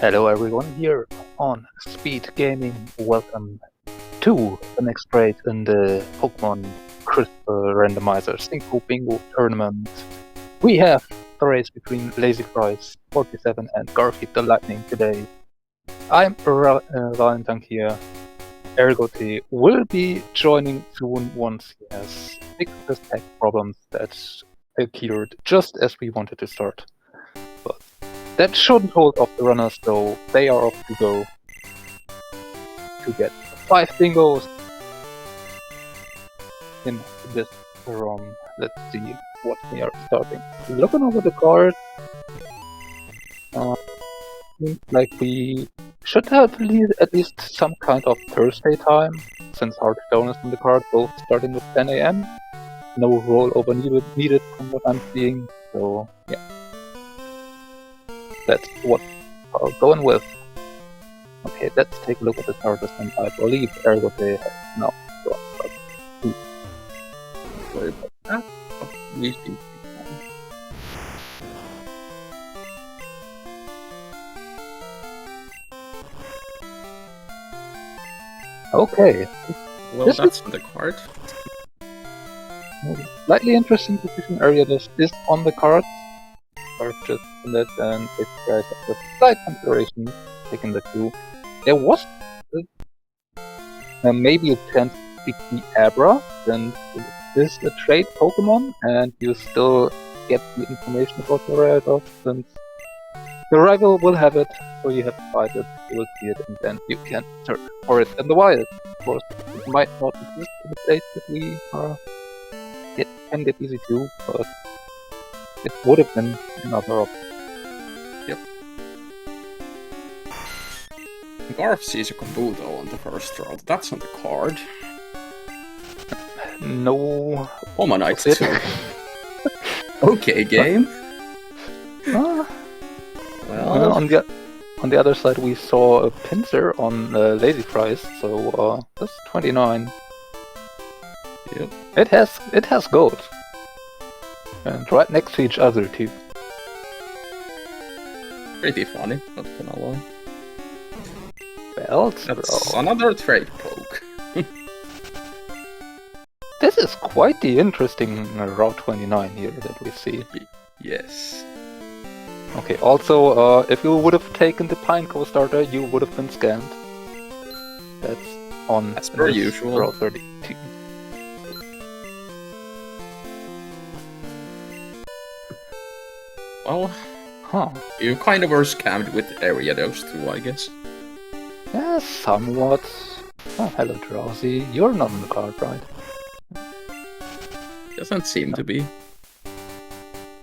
Hello everyone here on SpeedGaming. Welcome to the next raid in the Pokemon Crystal Randomizer Cinco Bingo tournament. We have the race between Lazyfries47 and GarfieldTheLightning today. I'm Valentine here. Ergote will be joining soon once he has fixed his tech problems that occurred just as we wanted to start. But that shouldn't hold off the runners, though. They are off to go to get 5 bingos in this ROM. Let's see what we are starting. Looking over the card, seems like we should have at least some kind of Thursday time, since Hearthstone is in the card, both starting with 10 AM. No rollover needed from what I'm seeing, so yeah. That's what we're going with. Okay, let's take a look at the starters, and I believe Ergote has now gone. Sorry about that. Okay. Well, that's on the card. Slightly interesting position area list is on the card. Or just in that, and if you guys have the slight consideration taking the two. There was maybe a chance to pick the Abra, then this is a trade Pokemon, and you still get the information about the rival, since the rival will have it, so you have to fight it, you will see it, and then you can search for it in the wild. Of course, it might not exist in the place that we can get easy to, but it would have been another option. Yep. Garf sees a Kabuto on the first round. That's on the card. No. Omanite too. Okay, game. Well, on the other side, we saw a Pinsir on Lazyfries, so that's 29. Yep. It has gold. And right next to each other too. Pretty funny, not gonna lie. Well, that's another trade poke. This is quite the interesting Route 29 here that we see. Yes. Okay, also, if you would have taken the Pineco starter, you would have been scammed. That's on as per usual. Route 32. Well, you kind of were scammed with Ariados too, I guess. Yeah, somewhat. Oh, hello, Drowsy. You're not on the card, right? Doesn't seem to be.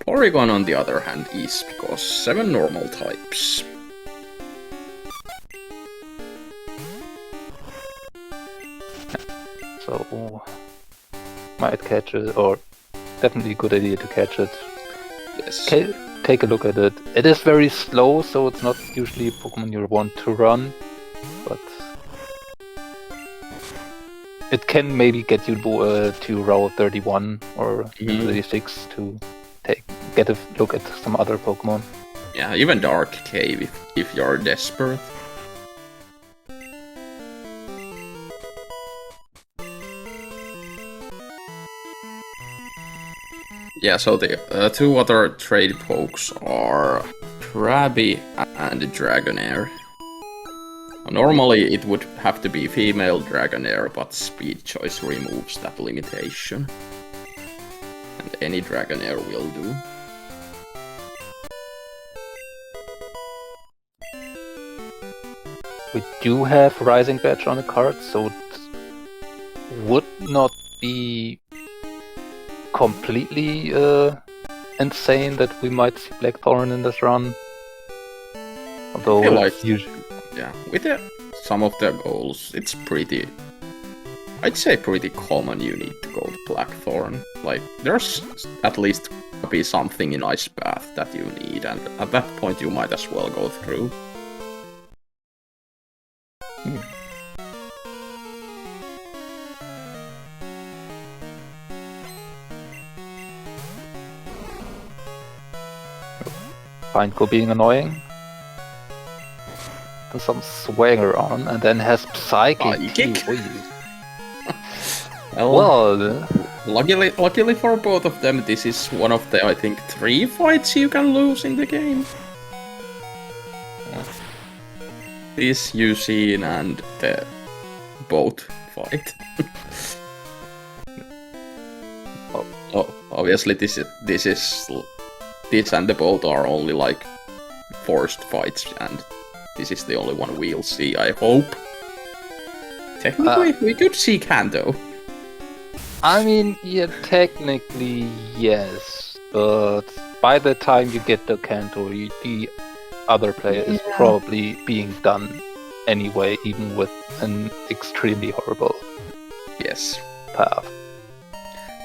Porygon, on the other hand, is, because 7 normal types. So, might catch it, or definitely a good idea to catch it. Yes. Take a look at it. It is very slow, so it's not usually a Pokemon you want to run, but it can maybe get you to Route 31 or 36 to get a look at some other Pokemon. Yeah, even Dark Cave if you're desperate. Yeah, so the two other trade pokes are Krabby and Dragonair. Normally it would have to be female Dragonair, but Speed Choice removes that limitation. And any Dragonair will do. We do have Rising Badge on the card, so it would not be completely insane that we might see Blackthorn in this run. Although, I feel like, usually, yeah, with some of the goals, it's pretty, I'd say pretty common you need to go to Blackthorn. Like, there's at least be something in Ice Path that you need, and at that point you might as well go through. Pineco being annoying. some swagger on, and then has Psychic Psychic? Well, Well, luckily for both of them, this is one of the, I think, 3 fights you can lose in the game. This Yusin and the boat fight. Oh, obviously this and the boat are only like forced fights, and this is the only one we'll see, I hope. Technically, we could see Kanto. I mean, yeah, technically yes, but by the time you get the Kanto, the other player is probably being done anyway, even with an extremely horrible path.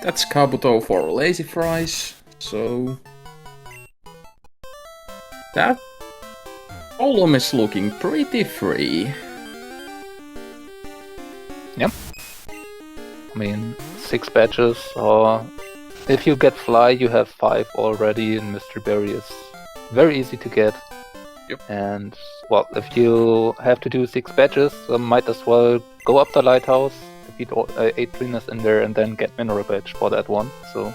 That's Kabuto for Lazyfries, so that column is looking pretty free. Yep. I mean, 6 badges, or if you get Fly, you have 5 already, and Mr. Berry is very easy to get. Yep. And, well, if you have to do 6 badges, might as well go up the lighthouse, defeat 8 cleaners in there, and then get Mineral Badge for that one. So,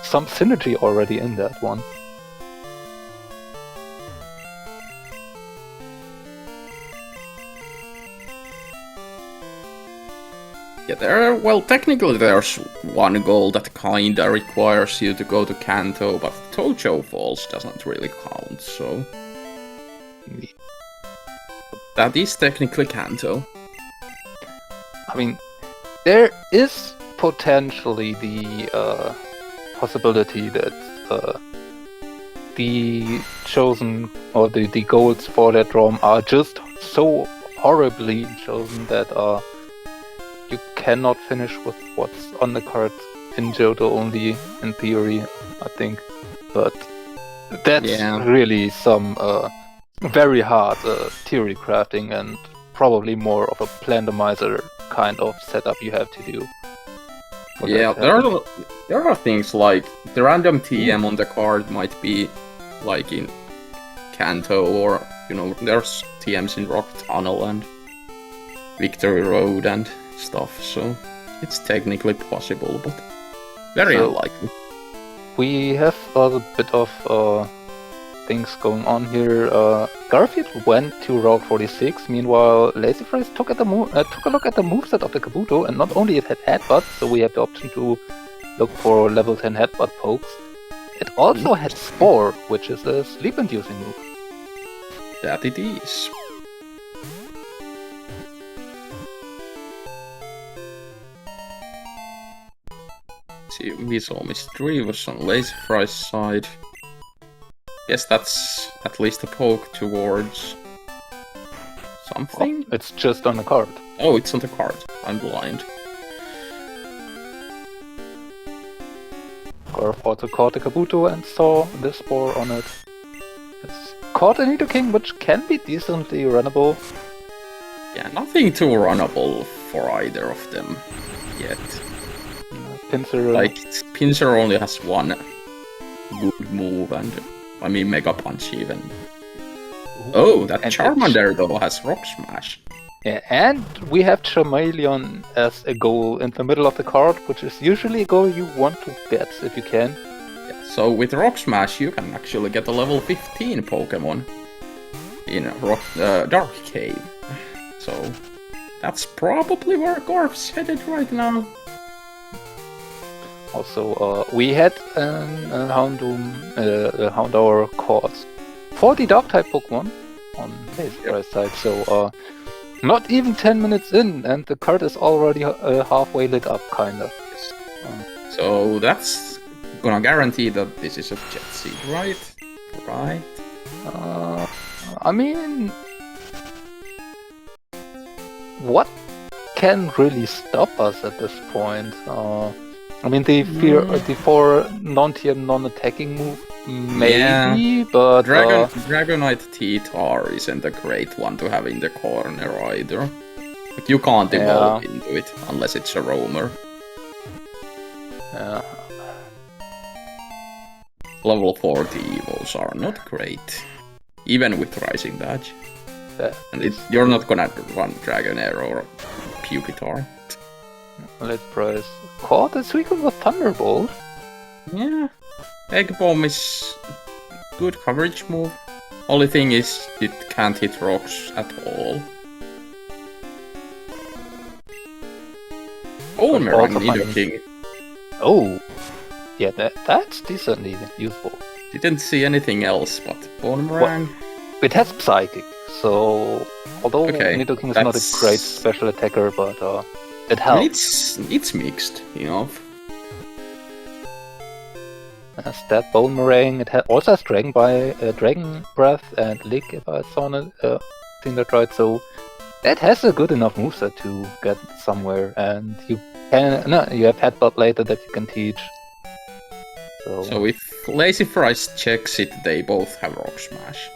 some synergy already in that one. Yeah, technically there's one goal that kinda requires you to go to Kanto, but Tojo Falls doesn't really count, so... That is technically Kanto. I mean, there is potentially the possibility that the chosen, or the goals for that ROM are just so horribly chosen that you cannot finish with what's on the card in Johto only, in theory, I think. But that's really some very hard theory crafting, and probably more of a Randomizer kind of setup you have to do. Yeah, there are things like the random TM on the card might be like in Kanto, or, you know, there's TMs in Rock Tunnel and Victory Road and stuff, so it's technically possible, but very unlikely. We have a bit of things going on here. Garfield went to Route 46, meanwhile Lazyfries took a look at the moveset of the Kabuto, and not only it had headbutt, so we have the option to look for level 10 headbutt pokes, it also had Spore, which is a sleep-inducing move. That it is. See, Visual Mystery was on Lazyfries' side. Yes, that's at least a poke towards something. Oh, it's just on the card. Oh, it's on the card. I'm blind. Garf also caught the Kabuto and saw the Spore on it. It's caught a Nidoking, which can be decently runnable. Yeah, nothing too runnable for either of them yet. Pinsir... Like, Pinsir only has one good move, and I mean Mega Punch even. Oh, that Charmander though has Rock Smash. Yeah, and we have Charmeleon as a goal in the middle of the card, which is usually a goal you want to get if you can. Yeah, so with Rock Smash you can actually get a level 15 Pokemon in Dark Cave. So that's probably where Garf's headed right now. Also, we had a Houndour caught for the Dark-type Pokemon on Lazyfries' side, so not even 10 minutes in, and the card is already halfway lit up, kinda. So that's gonna guarantee that this is a Jet Seed, right? Right? I mean... what can really stop us at this point? I mean, the 4 non-TM, non-attacking move, maybe, but... Dragonite T-Tar isn't a great one to have in the corner either. But you can't evolve into it unless it's a roamer. Yeah. Level 40 evos are not great, even with Rising Badge. And you're not gonna run Dragonair or Pupitar. Let's press. Caught this week with Thunderbolt. Yeah. Egg Bomb is good coverage move. Only thing is, it can't hit rocks at all. Boomerang Nidoking. Oh! Yeah, that's decently useful. Didn't see anything else but Boomerang. It has Psychic, so although Nidoking is not a great special attacker, but it helps. It's mixed, you know. It has that Boomerang. It also has Dragon Breath and Lick, if I seen that right. So that has a good enough moveset to get somewhere, and you have Headbutt later that you can teach. So if Lazyfries checks it, they both have Rock Smash.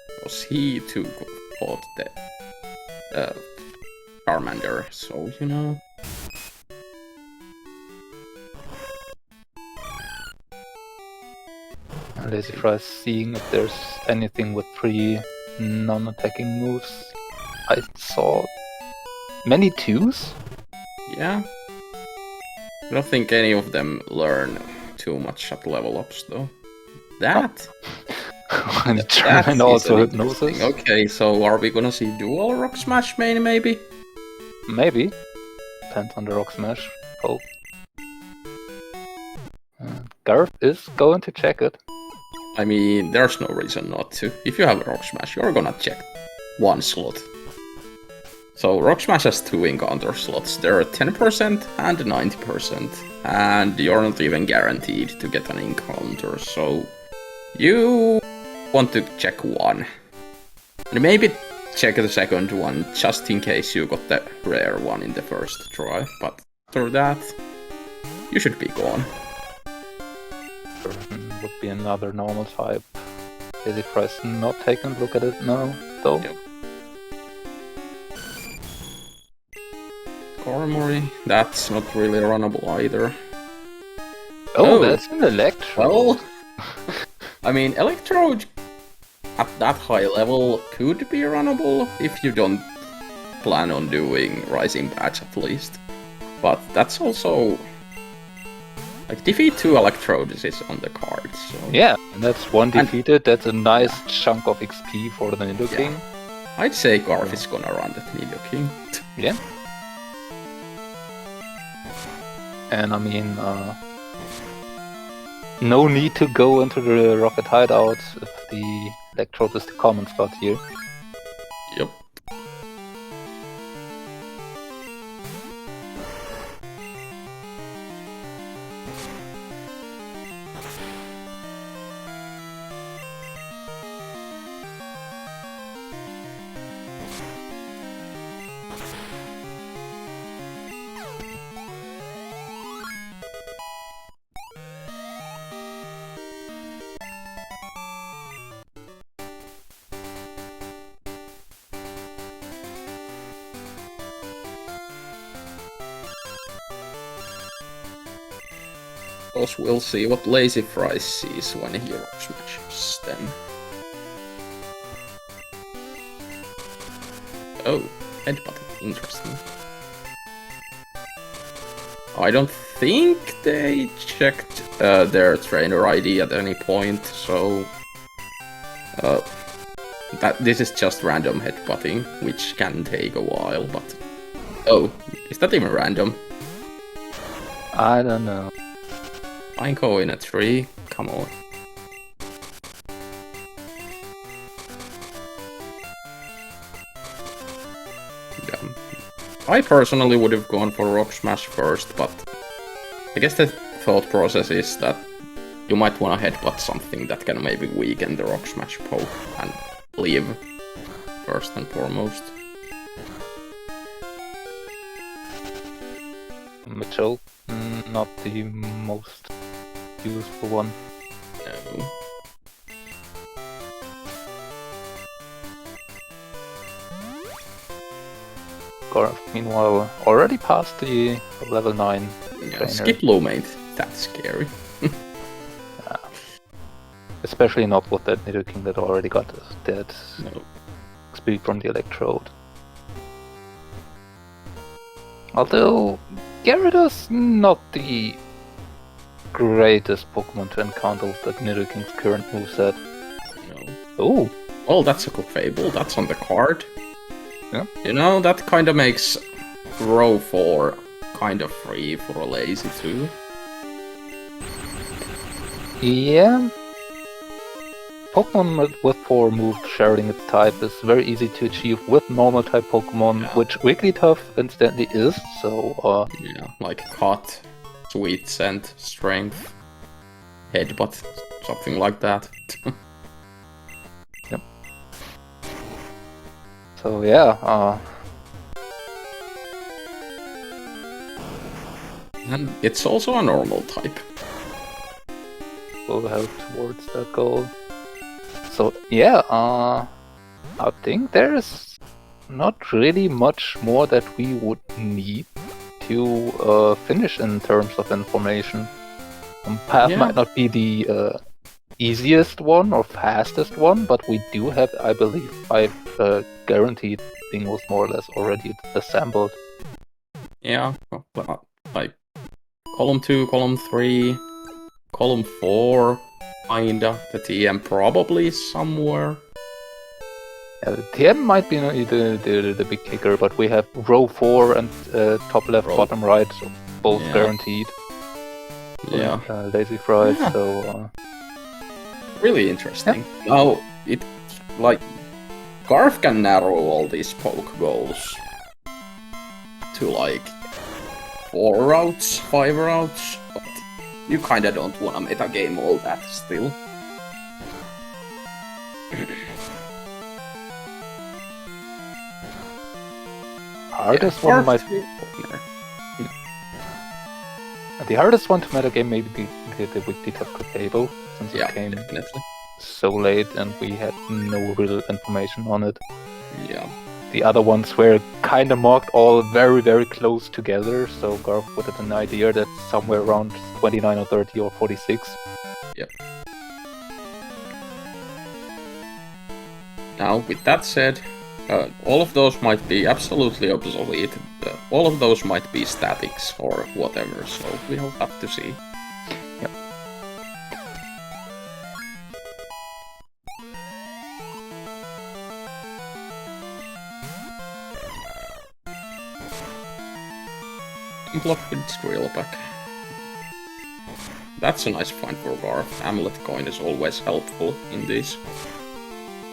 Because he too fought the Charmander, so you know. Lazyfries seeing if there's anything with 3 non-attacking moves. I saw many 2s. Yeah. I don't think any of them learn too much at level ups though. That? And also Hypnosis. Okay, so are we gonna see dual Rock Smash main maybe? Maybe. Depends on the Rock Smash poke. Garth is going to check it. I mean, there's no reason not to. If you have a Rock Smash, you're gonna check one slot. So Rock Smash has 2 encounter slots. There are 10% and 90%. And you're not even guaranteed to get an encounter, so you want to check one. And maybe check the second one, just in case you got the rare one in the first try. But after that, you should be gone. Would be another normal type. Lazyfries not taking a look at it now, though. Yep. Armory, that's not really runnable either. Oh, that's an Electrode. Well, I mean, Electrode at that high level could be runnable if you don't plan on doing Rising Badge at least. But that's also... like, defeat 2 Electrodes is on the card, so... Yeah, and that's one defeated, that's a nice chunk of XP for the Nidoking. Yeah. I'd say Garf is gonna run that Nidoking. Yeah. And I mean, no need to go into the Rocket Hideout if the Electrode is the common slot here. Yep. We'll see what Lazyfries sees when he Rock Smashes them. Oh, headbutt. Interesting. I don't think they checked their trainer ID at any point, so this is just random headbutting, which can take a while, but... Oh, is that even random? I don't know. Pineco in a tree? Come on. Yeah. I personally would have gone for Rock Smash first, but I guess the thought process is that you might want to headbutt something that can maybe weaken the Rock Smash poke and leave first and foremost. Mitchell, not the most useful one. No. Garf, meanwhile, already passed the level 9 Yeah, trainer. skip low main, that's scary. Especially not with that Nidoking that already got that No. speak from the Electrode. Although Gyarados not the greatest Pokemon to encounter with that Nidoking's current moveset. No. Oh! Oh, that's a good Fable. That's on the card. Yeah. You know, that kind of makes Row 4 kind of free for a Lazy too. Yeah. Pokemon with 4 moves sharing its type is very easy to achieve with normal type Pokemon, Yeah. which Wigglytuff incidentally is, so Yeah, like Cut, Sweet Scent, Strength, Headbutt, something like that. so yeah, And it's also a normal type. will help towards that goal. So yeah, I think there's not really much more that we would need to finish in terms of information. Path Yeah. might not be the easiest one or fastest one, but we do have, I believe, 5 guaranteed bingos more or less already assembled. Yeah, like column 2, column 3, column 4, kinda. The TM probably somewhere. The TM might be the big kicker, but we have row 4 and top left, Row. bottom right, so both Yeah. guaranteed. Yeah, Lazyfries, Yeah. so really interesting. Now, it, like, Garf can narrow all these poke goals to, like, 4 routes, 5 routes, but you kinda don't wanna metagame all that still. hardest Yeah, one might Garf- be the hardest one to metagame maybe the Wigglytuff Cable, since Yeah, it came definitely. so late and we had no real information on it. Yeah. The other ones were kind of marked all very, very close together, so Garf would have an idea that somewhere around 29 or 30 or 46. Now, with that said, all of those might be absolutely obsolete. All of those might be statics or whatever, so we'll have to see. Yep. Block with Drill Pack. That's a nice find for Garf. Amulet coin is always helpful in this.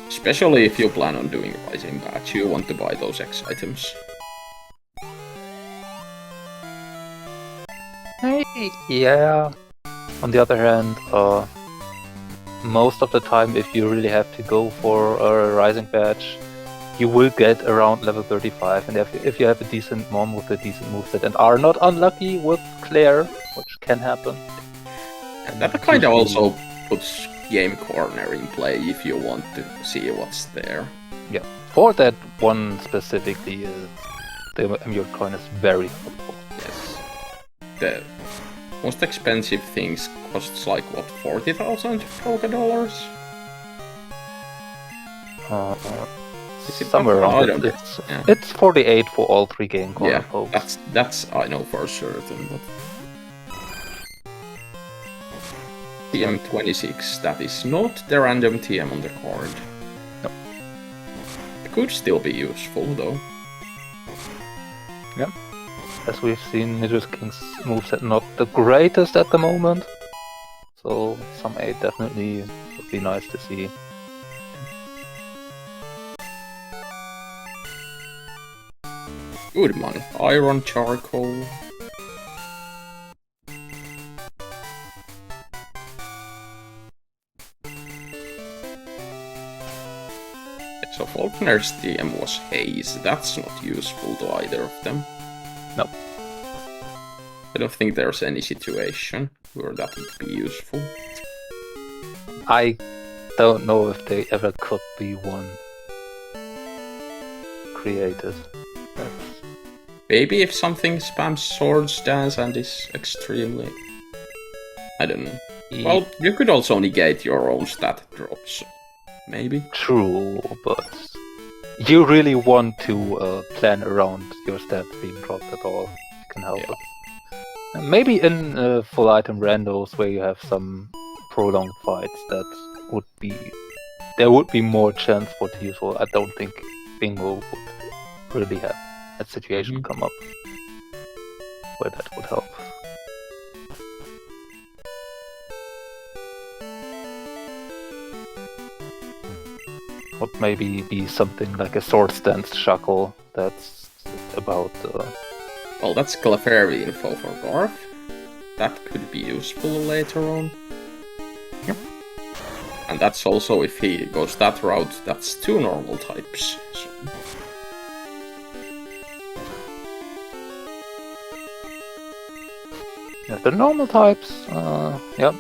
Especially if you plan on doing Rising Batch, you want to buy those X items. Yeah. On the other hand, most of the time, if you really have to go for a Rising Badge, you will get around level 35, and if you have a decent mom with a decent moveset and are not unlucky with Claire, which can happen. And that kind of also puts Game Corner in play if you want to see what's there. Yeah, for that one specifically, the Amulet coin is very helpful. Yes. The most expensive things costs like, what, 40,000 Poké dollars? Is it Somewhere not? I around don't it. know. It's 48 for all 3 game corner Yeah, pokes. that's I know for certain, but... TM26, that is not the random TM on the card. No. It could still be useful, though. Yeah. As we've seen, Nidoking's moveset not the greatest at the moment. So some 8 definitely would be nice to see. Good money. Iron Charcoal. So Faulkner's TM was Haze. That's not useful to either of them. No. I don't think there's any situation where that would be useful. I don't know if they ever could be one created. That's... Maybe if something spams Swords Dance and is extremely... I don't know. Well, you could also negate your own stat drops. Maybe. True, but you really want to plan around your stats being dropped at all, you can help it. And maybe in full item randos where you have some prolonged fights, there would be more chance for the usual. I don't think Bingo would really have that situation come up where that would help. Would maybe be something like a sword stance shuckle that's about... Well, that's Clefairy info for Garf. That could be useful later on. Yep. And that's also, if he goes that route, that's 2 normal types. So. Yeah, the normal types, yep,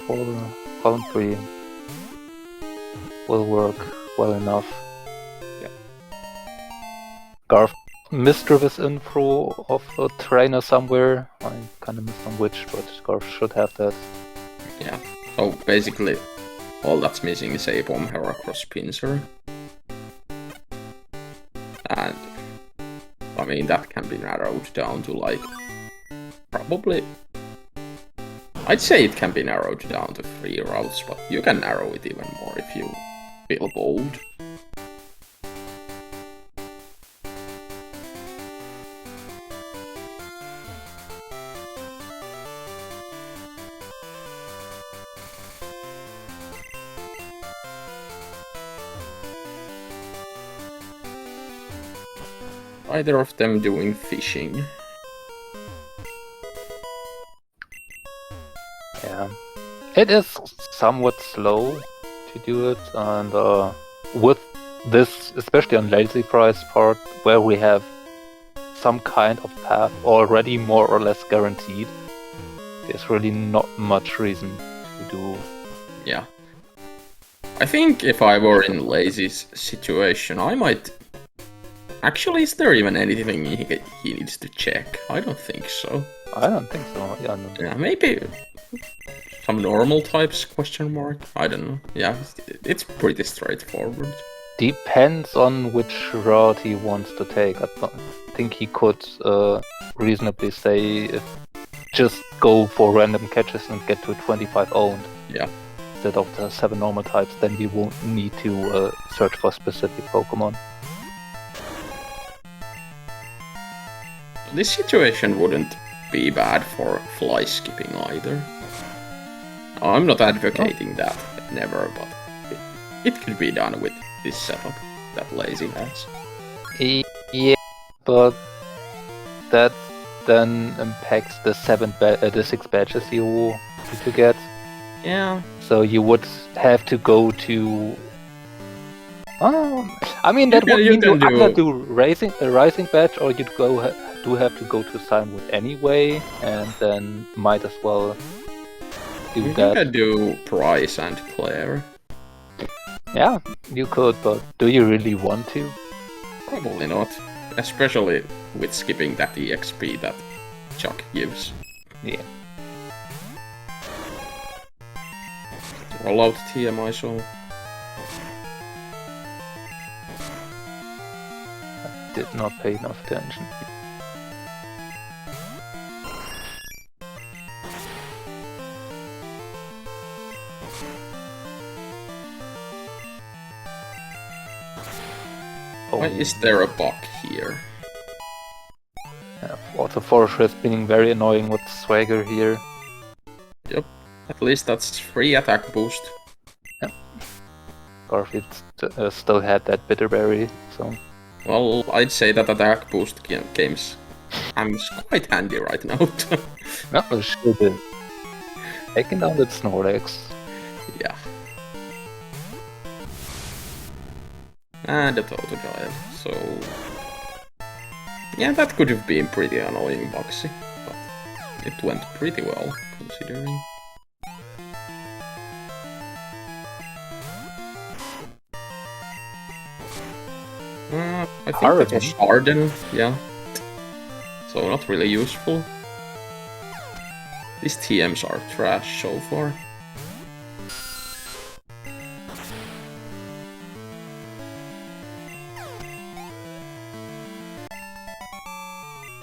for column 3 will work well enough. Yeah. Garf mischievous info of a trainer somewhere. I kinda missed on which, but Garf should have that. Yeah, so basically all that's missing is a bomb Heracross Pincer. And I mean that can be narrowed down to like probably, I'd say it can be narrowed down to 3 routes, but you can narrow it even more if you feel bold. Either of them doing fishing. Yeah, it is somewhat slow to do it, and with this, especially on Lazyfries part, where we have some kind of path already more or less guaranteed, there's really not much reason to do. Yeah. I think if I were in Lazy's situation, I might... Actually, is there even anything he needs to check? I don't think so. I don't think so, yeah. No. Yeah, maybe some normal types, question mark? I don't know. Yeah, it's pretty straightforward. Depends on which route he wants to take. I don't think he could reasonably say just go for random catches and get to 25 owned. Yeah. Instead of the 7 normal types, then you won't need to search for specific Pokemon. This situation wouldn't be bad for fly skipping either. I'm not advocating that, never, but it could be done with this setup that Lazy has. Yeah, but that then impacts the 6 badges you need to get. Yeah. So you would have to go to... I mean, that would mean you either do a rising badge, or you'd do have to go to Signwood anyway, and then might as well do that. You could do Price and Claire. Yeah, you could, but do you really want to? Probably not. Especially with skipping that EXP that Chuck gives. Yeah. Roll out TMI, so... I did not pay enough attention. Why is there a bug here? Yeah, also Forestry is being very annoying with Swagger here. Yep, at least that's free attack boost. Yep. Garfield still had that Bitterberry, so... Well, I'd say that attack boost games comes quite handy right now. That was sure did. Taking down that Snorlax. Yeah. And a Totodile, so... Yeah, that could have been pretty annoying, Boxy, but it went pretty well, considering. I think that was Arden, yeah. So not really useful. These TMs are trash so far.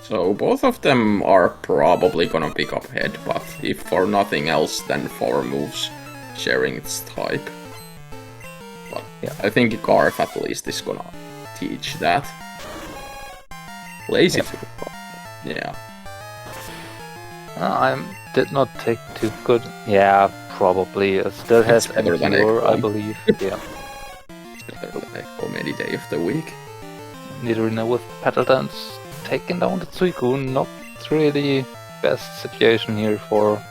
So both of them are probably gonna pick up head, but if for nothing else, then 4 moves sharing its type. But yeah. I think Garf at least is gonna teach that. Lazy too. Yeah. I did not take too good. Yeah, probably. It still has better than Endure, I Ekko. believe. Yeah. It's better than Ekko any day of the week. Nidorina with Petal Dance taking down the Suicune. Not really best situation here for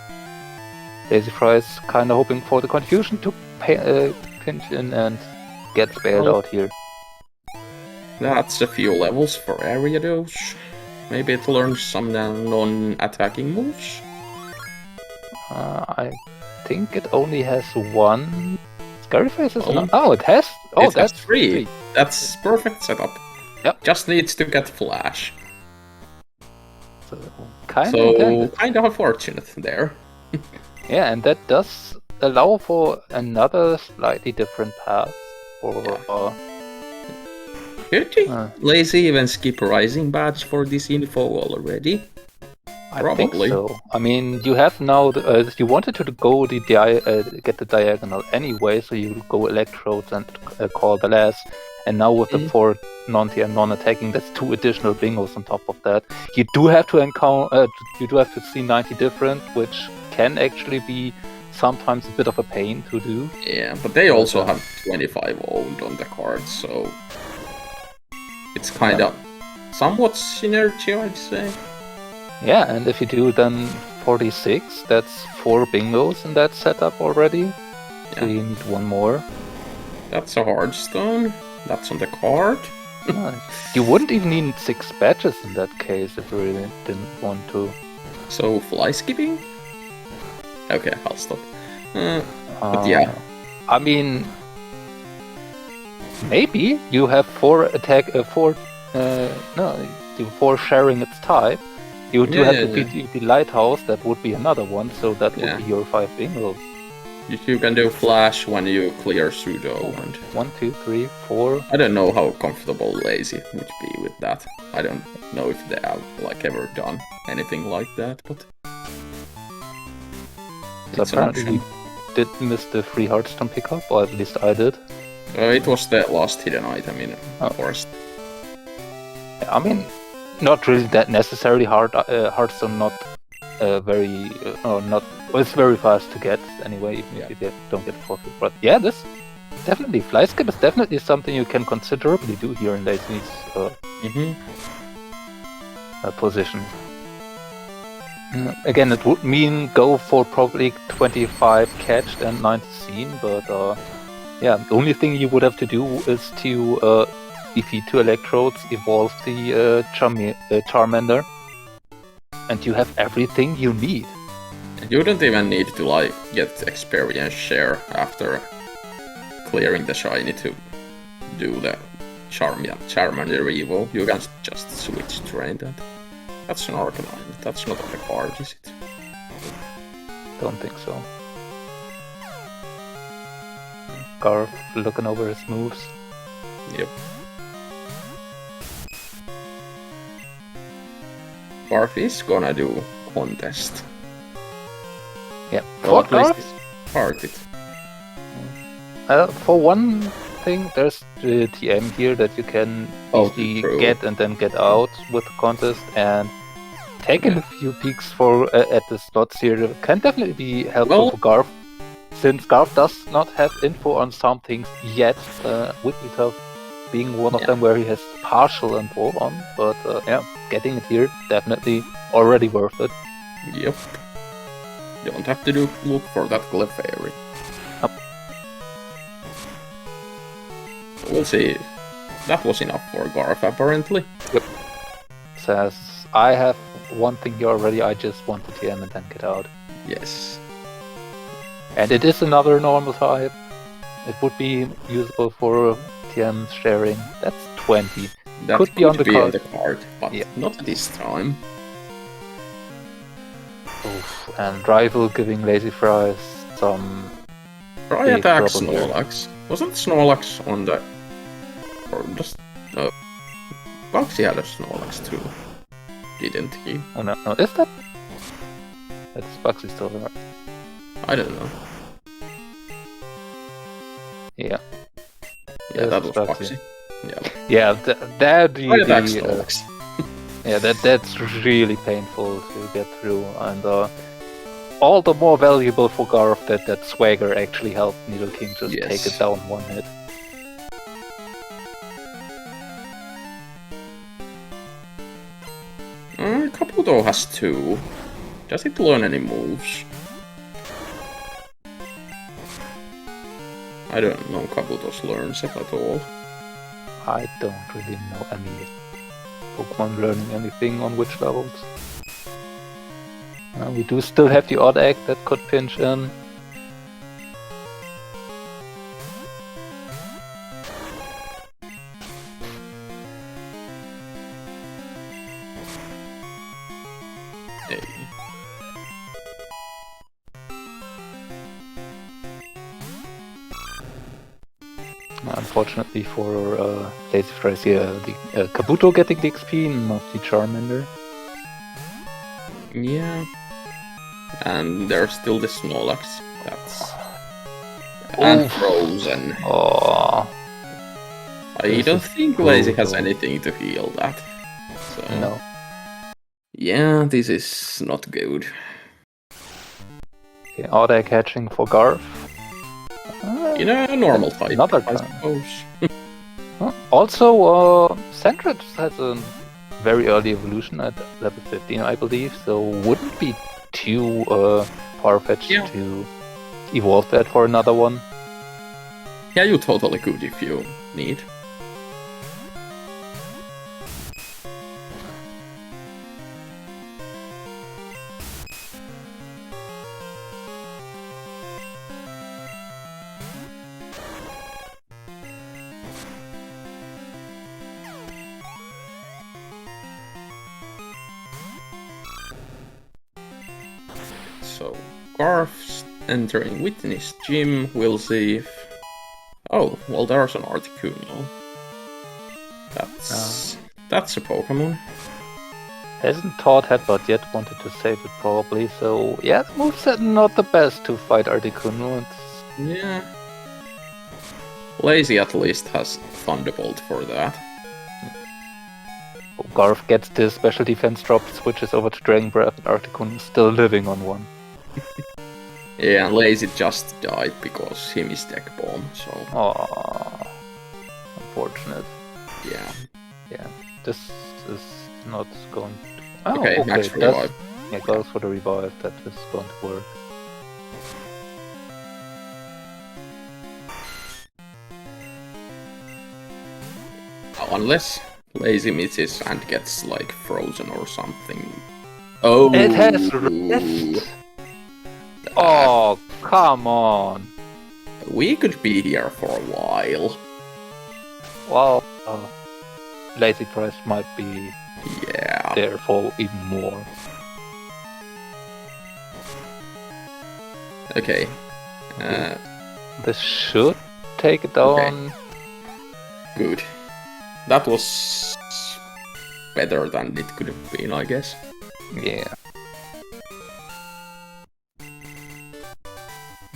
Lazyfries. Kinda hoping for the confusion to pinch in and gets bailed out here. That's a few levels for Ariados. Maybe it learns some non-attacking moves. I think it only has one. Scary Faces? Oh. Oh, it has. Oh, It that's has 3. That's perfect setup. Yep. Just needs to get Flash. So kind of unfortunate there. Yeah, and that does allow for another slightly different path for. Could Lazy even skip Rising Badge for this info already? I think so. I mean, you have now. You wanted to go get the diagonal anyway, so you go Electrodes and call the last. And now with the 4 non-TM non-attacking, that's 2 additional bingos on top of that. You do have to encounter. You do have to see 90 different, which can actually be sometimes a bit of a pain to do. Yeah, but they also have 25 owned on the card, so it's kind of somewhat synergy, I'd say. Yeah, and if you do then 46, that's 4 bingos in that setup already. Yeah. So you need 1 more. That's a hard stone. That's on the card. You wouldn't even need 6 badges in that case if you really didn't want to. So fly skipping? Okay, I'll stop. But yeah. I mean, maybe you have 4 attack, 4 sharing its type. You do have to beat the Lighthouse, that would be another one, so that would be your 5 bingos. You can do Flash when you clear Pseudo and... 1, 2, 3, 4... I don't know how comfortable Lazy would be with that. I don't know if they have ever done anything like that, but... So apparently we did miss the free Hearthstone pickup, or at least I did. It was the last hidden item in Forest. I mean, not really that necessarily hard. Hearthstone not very not. Well, it's very fast to get anyway, even if you don't get for free. But yeah, this definitely fly skip is definitely something you can considerably do here in Lazy's position. Again, it would mean go for probably 25 catched and 90 seen, but yeah, the only thing you would have to do is to defeat 2 Electrodes, evolve the Charmander, and you have everything you need. You don't even need to get experience share after clearing the shiny to do the Charmander Evo. You can just switch train that. That's an Arcanine. That's not on the card, is it? Don't think so. Garf looking over his moves. Yep. Garf is gonna do contest. Yeah. Well, at least it's parted. For one thing, there's the TM here that you can easily get and then get out with the contest, and taking a few peeks at the slots here can definitely be helpful for Garf, since Garf does not have info on some things yet, Wigglytuff being one of them where he has partial info on, but yeah, getting it here definitely already worth it. Yep. Don't have to look for that Clefairy. Yep. We'll see. That was enough for Garf, apparently. Yep. Says, I have one thing here already, I just want to TM and then get out. Yes. And it is another normal type. It would be usable for TM sharing. That's 20. That could be on the card, but not this time. Oof. And Rival giving Lazyfries some... Try attack Snorlax. Wasn't Snorlax on the... Or just... Galaxy had a Snorlax too. didn't he? Oh no, no, is that? That's Bugsy still there. I don't know. Yeah. Yeah, that was Bugsy. Bugsy. Yeah. Yeah, that really. Yeah, that's really painful to get through, and all the more valuable for Garf that Swagger actually helped Nidoking just take it down one hit. Kabuto has 2. Does it learn any moves? I don't know Kabuto's learn set at all. I don't really know any Pokemon learning anything on which levels. We do still have the odd egg that could pinch in. Unfortunately for Lazyfries, the Kabuto getting the XP, not the Charmander. Yeah. And there's still the Snorlax. That's... And Frozen. Oh. I don't think Lazy has anything to heal that. So... No. Yeah, this is not good. Okay, odd egg hatching for Garf. You know, a normal type, another I suppose. Also, Sandridge has a very early evolution at level 15, I believe, so wouldn't be too far-fetched to evolve that for another one. Yeah, you totally could if you need. So, Garf's entering Whitney's gym, we'll see if... Oh, well there's an Articuno. That's a Pokemon. Hasn't taught Headbutt yet, wanted to save it probably, so yeah, the moveset not the best to fight Articuno. Yeah. Lazy at least has Thunderbolt for that. Garf gets the special defense drop, switches over to Dragon Breath, and Articuno is still living on one. Yeah, Lazy just died because he missed Deck Bomb, so... Aww. Unfortunate. Yeah. Yeah, this is not going to... Oh, okay, Max Revive. Yeah, goes for the revive, that is going to work. Unless Lazy misses and gets, like, frozen or something. Oh! It has rest! Oh, come on! We could be here for a while. Well, Lazyfries might be there for even more. Okay. This should take it down. Okay. Good. That was better than it could have been, I guess. Yeah.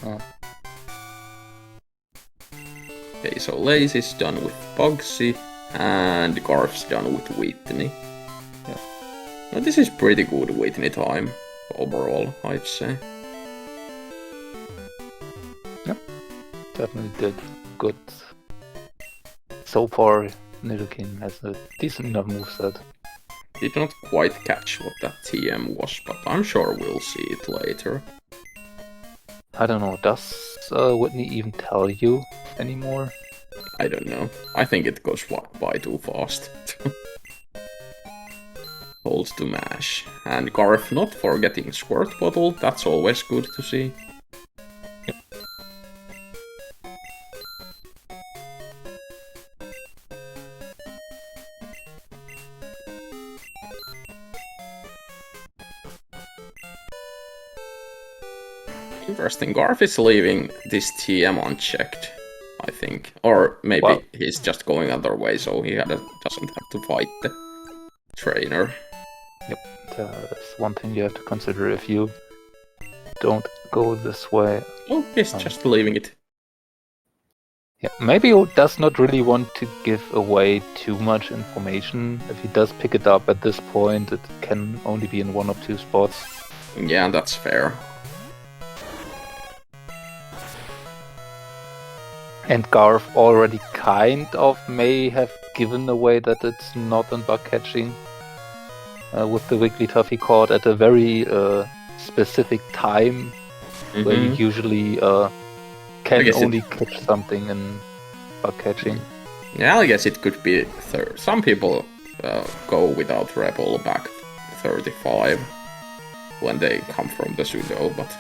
Oh. Okay, so Lazy's done with Bugsy, and Garf's done with Whitney. Yeah. Now, this is pretty good Whitney time, overall, I'd say. Yep. Definitely did good. So far, Nidoking has a decent enough moveset. Did not quite catch what that TM was, but I'm sure we'll see it later. I don't know, does Whitney even tell you anymore? I don't know. I think it goes by too fast. Holds to mash. And Garf not forgetting Squirt Bottle, that's always good to see. Interesting, Garf is leaving this TM unchecked, I think. Or maybe he's just going other way, so he doesn't have to fight the trainer. That's one thing you have to consider if you don't go this way. Oh, yes, just leaving it. Yeah, maybe he does not really want to give away too much information. If he does pick it up at this point, it can only be in 1 or 2 spots. Yeah, that's fair. And Garf already kind of may have given away that it's not in bug catching. With the Wigglytuff he caught at a very specific time, where you usually can only catch something in bug catching. Yeah, I guess it could be some people go without Rebel back 35 when they come from the pseudo, but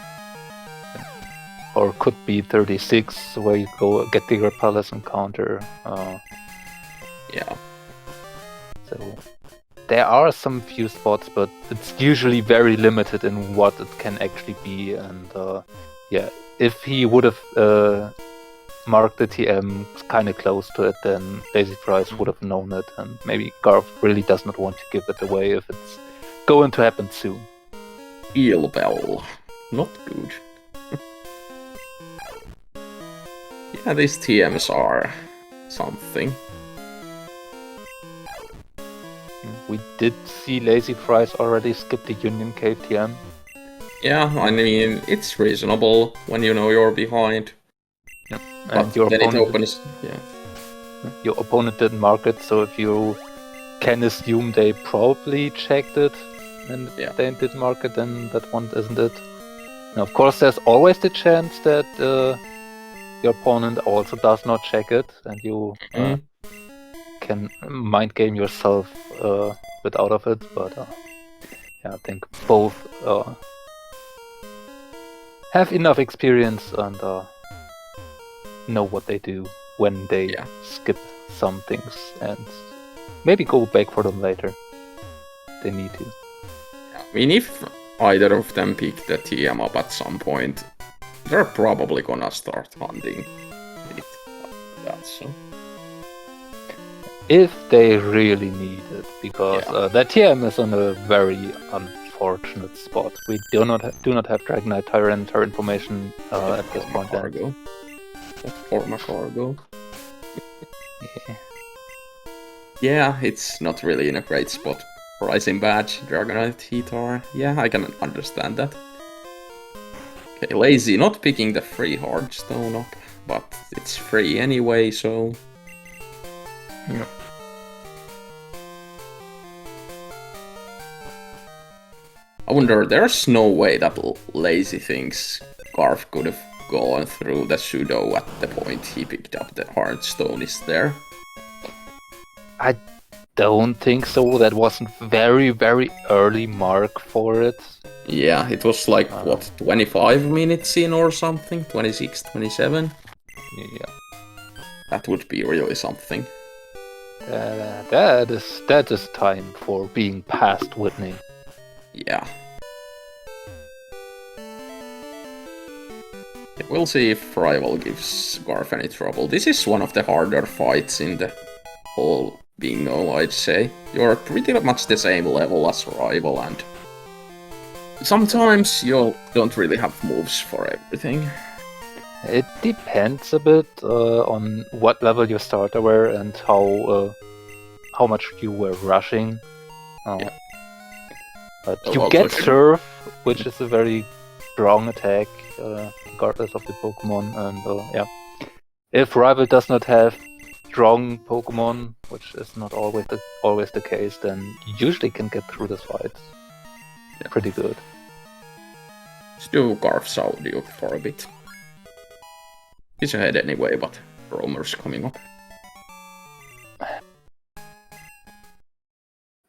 or could be 36 where you go get the Repellus encounter. Yeah. So there are some few spots, but it's usually very limited in what it can actually be. And yeah, if he would have marked the TM kind of close to it, then Lazyfries would have known it, and maybe Garf really does not want to give it away if it's going to happen soon. Eel Bell. Not good. Yeah, these TMs are something. We did see Lazyfries already skip the Union Cave TM. Yeah, I mean, it's reasonable when you know you're behind. Yep. But And your then opponent, it opens... Yeah. Your opponent didn't mark it, so if you can assume they probably checked it and they did mark it, then that one isn't it. Now, of course, there's always the chance that your opponent also does not check it, and you can mind game yourself a bit out of it, but yeah, I think both have enough experience and know what they do when they skip some things, and maybe go back for them later. They need to. I mean, if either of them pick the TM up at some point, they're probably gonna start hunting it. That's so. If they really need it, because that TM is on a very unfortunate spot. We do not have Dragonite Tyrant or information at this point. Cargo. Former cargo. Yeah, it's not really in a great spot. Rising Badge, Dragonite Heatar. Yeah, I can understand that. Okay, Lazy not picking the free Hardstone up, but it's free anyway, so... Yeah. I wonder, there's no way that Lazy thinks Garf could have gone through the pseudo at the point he picked up the Hardstone, is there? I don't think so. That wasn't very early mark for it. Yeah, it was like, what, 25 minutes in or something? 26, 27? Yeah. That would be really something. That is time for being past Whitney. Yeah. We'll see if Rival gives Garf any trouble. This is one of the harder fights in the whole bingo, I'd say. You're pretty much the same level as Rival, and sometimes you don't really have moves for everything. It depends a bit on what level your starter were and how much you were rushing. But you get Surf, which is a very strong attack, regardless of the Pokemon, and yeah. If Rival does not have strong Pokemon, which is not always the case, then you usually can get through this fight pretty good. Let's do Garf's audio for a bit. He's ahead anyway, but Roamer's coming up.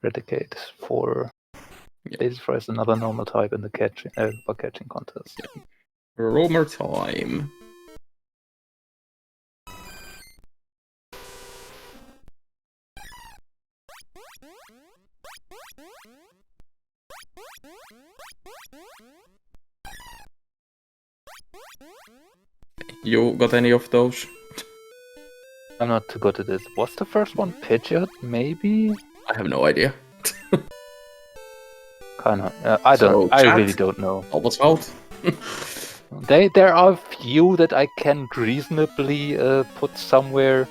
Predicate for Lazyfries, another normal type in the bug catching contest. Yeah. Roamer time. You got any of those? I'm not too good at this. Was the first one Pidgeot, maybe? I have no idea. Kinda. So, I chat, really don't know. help us out. There are a few that I can reasonably put somewhere,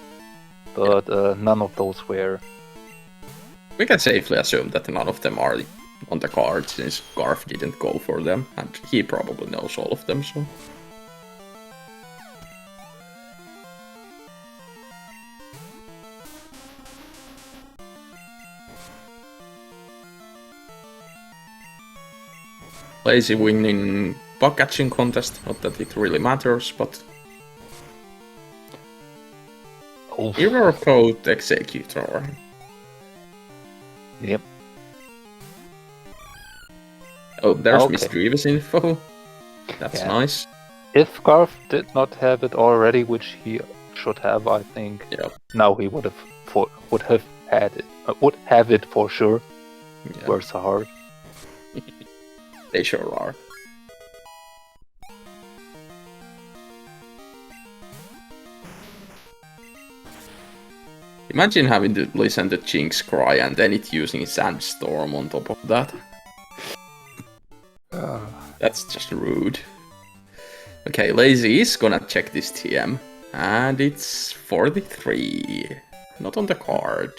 but none of those were. We can safely assume that none of them are on the card since Garf didn't go for them, and he probably knows all of them, so. Lazy winning bug catching contest, not that it really matters, but. Error code executor. Yep. Oh, there's Okay. mischievous info. That's Yeah. nice. If Garf did not have it already, which he should have, I think, Yeah. now he would have had it. Would have it for sure. Yeah. Words are hard. They sure are. Imagine having to listen to Jinx cry and then it using Sandstorm on top of that. That's just rude. Okay, Lazy is gonna check this TM. And it's 43. Not on the card.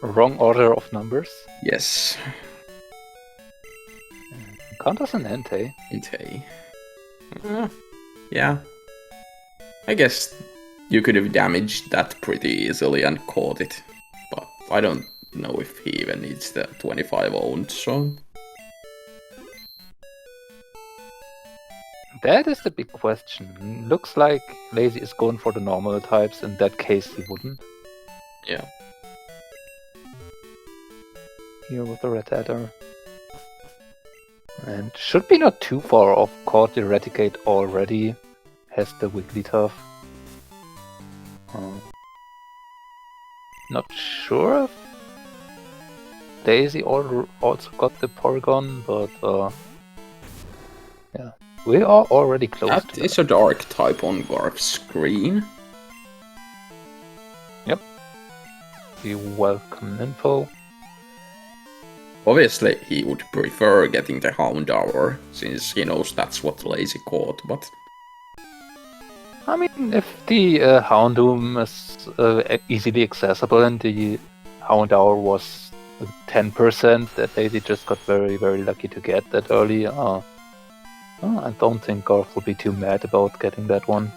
Wrong order of numbers. Yes. Count as an ente. Inte. Yeah. I guess you could have damaged that pretty easily and caught it. But I don't know if he even needs the 25 owned, so... That is the big question. Looks like Lazy is going for the normal types. In that case, he wouldn't. Yeah. Here with the Red Adder. And should be not too far off. Caught Eradicate already. Has the Wigglytuff. Not sure if Daisy also got the Porygon, but yeah. We are already close That to is a dark type on Garf's screen. Yep. The welcome info. Obviously, he would prefer getting the Houndour, since he knows that's what Lazy caught, but... I mean, if the Houndoom is easily accessible and the Houndour was 10%, that Daisy just got very, very lucky to get that early. I don't think Garf would be too mad about getting that one.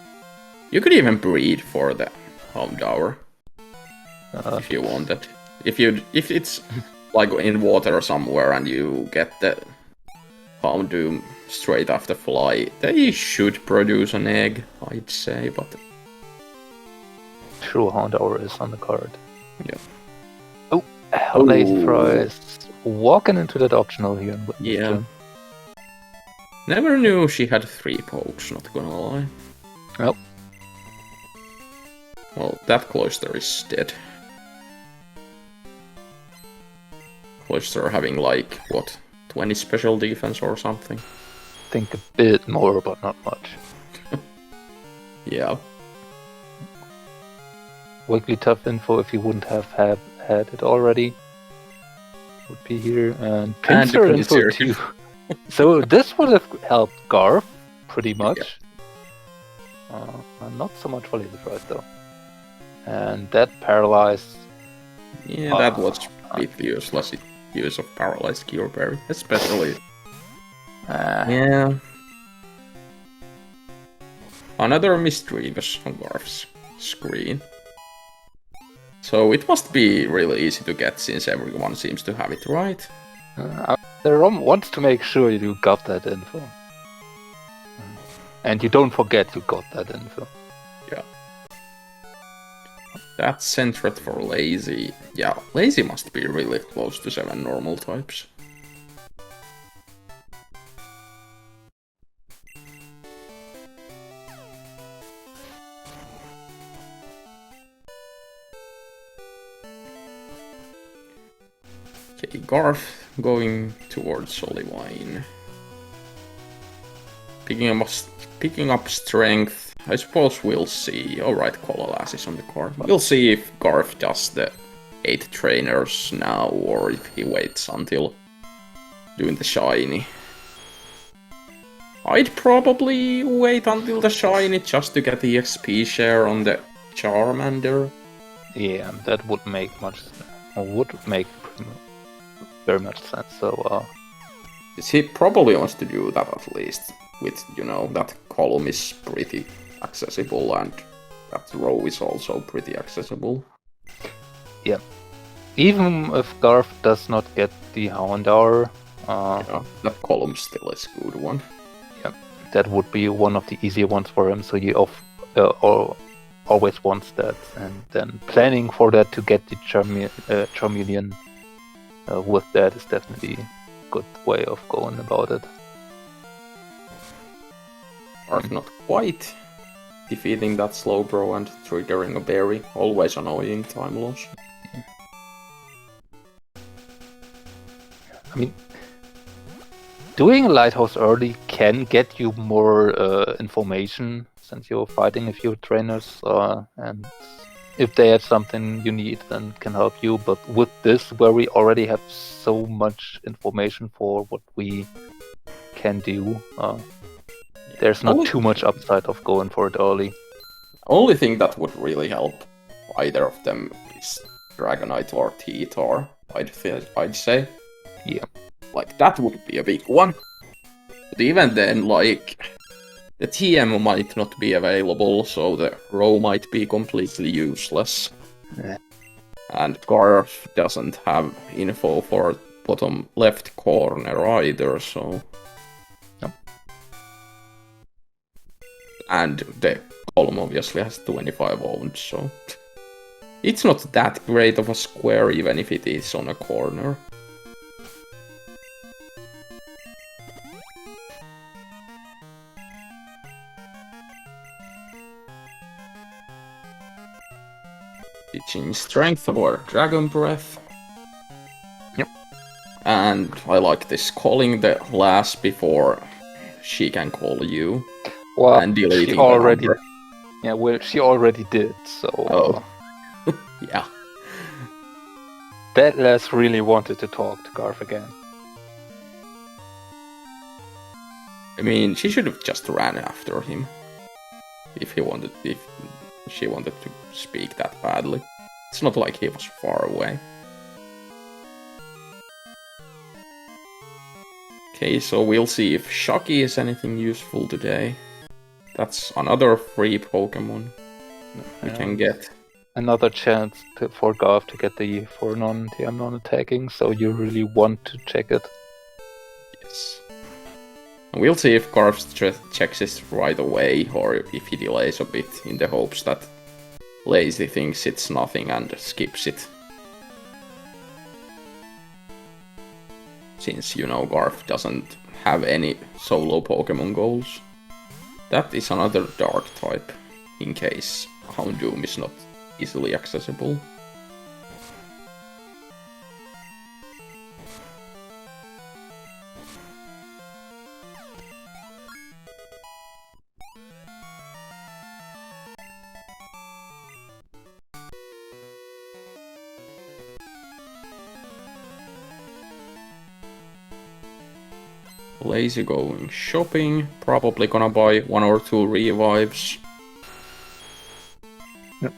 You could even breed for the Houndour, if you wanted. If it's like in water somewhere and you get the Houndoom straight after fly, they should produce an egg, I'd say, but... True Houndour is on the card. Yeah. Oh, Lazyfries walking into that optional here. Yeah. Never knew she had 3 pokes, not gonna lie. Nope. Well, that Cloyster is dead. Cloyster having like, what, 20 special defense or something? Think a bit more, but not much. Yeah. Wigglytuff info if you wouldn't have had it already. Would be here. And Pinsir info too. So this would have helped Garf, pretty much. Yeah. Not so much for Lazyfries though. And that paralyzed... Yeah, that was a bit useless use of paralyzed Cure Berry, especially... Yeah. Another mischievous on Garf's screen. So it must be really easy to get since everyone seems to have it right. The ROM wants to make sure you got that info. And you don't forget you got that info. Yeah. That's centered for Lazy. Yeah, Lazy must be really close to 7 normal types. Okay, Garf going towards Olivine. Picking up strength. I suppose we'll see. Alright, Cololas is on the card. We'll see if Garf does the 8 trainers now or if he waits until doing the shiny. I'd probably wait until the shiny just to get the XP share on the Charmander. Yeah, that would make very much sense. So, He probably wants to do that at least. With, you know, that column is pretty accessible and that row is also pretty accessible. yeah. Even if Garf does not get the Houndour, Yeah, that column still is a good one. yeah, that would be one of the easier ones for him. So he always wants that, and then planning for that to get the Charmeleon with that is definitely a good way of going about it. Or not quite defeating that Slowbro and triggering a berry. Always annoying time loss. I mean, doing a lighthouse early can get you more information since you're fighting a few trainers, and if they have something you need, then can help you. But with this, where we already have so much information for what we can do, there's not too much upside of going for it early. Only thing that would really help either of them is Dragonite or T-Tar, I'd say. Yeah. Like, that would be a big one. But even then, like, the TM might not be available, so the row might be completely useless. Yeah. And Garf doesn't have info for bottom left corner either, so... Yep. And the column obviously has 25 wounds, so... It's not that great of a square, even if it is on a corner. Teaching Strength or Dragon Breath. Yep. And I like this calling the last before she can call you. Well, and deleting she already, the number. yeah, well, she already did. So. Oh. Yeah. Deadless really wanted to talk to Garf again. I mean, she should have just ran after him. If she wanted to speak that badly. It's not like he was far away. Okay, so we'll see if Shocky is anything useful today. That's another free Pokemon we can get. Another chance for Garf to get the for non-TM non-attacking, so you really want to check it. Yes. And we'll see if Garf checks this right away, or if he delays a bit in the hopes that Lazy thinks it's nothing and skips it. Since, you know, Garf doesn't have any solo Pokemon goals. That is another Dark type, in case Houndoom is not easily accessible. Lazy going shopping, probably gonna buy 1 or 2 revives. Yep.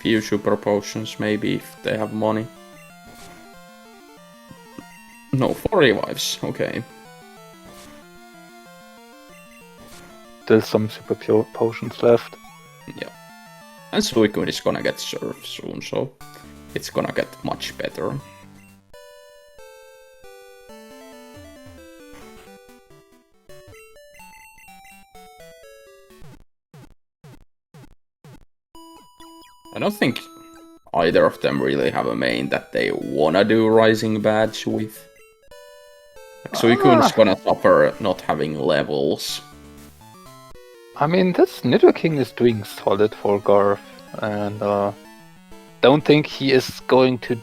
Few super potions maybe if they have money. No, 4 revives, okay. Still some super pure potions left. Yeah. And Suicune is gonna get Surf soon, so it's gonna get much better. I don't think either of them really have a main that they wanna do Rising Badge with. Like, Suicune's gonna suffer not having levels. I mean, this Nidoking is doing solid for Garf, and don't think he is going to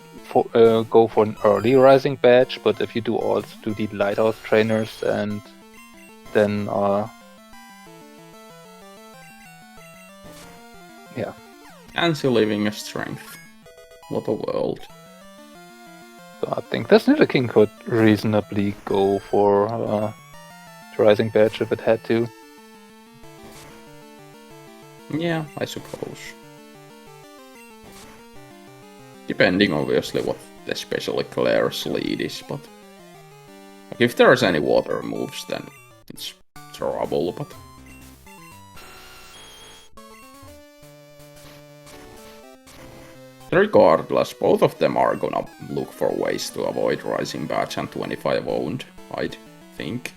go for an early Rising Badge, but if you do also do the Lighthouse trainers, and then yeah. And still living a strength. What a world. So I think this Nidoking could reasonably go for the Rising Badge if it had to. Yeah, I suppose. Depending, obviously, what especially Claire's lead is, but if there's any water moves, then it's trouble, but... Regardless, both of them are gonna look for ways to avoid Rising Badge and 25 owned, I think.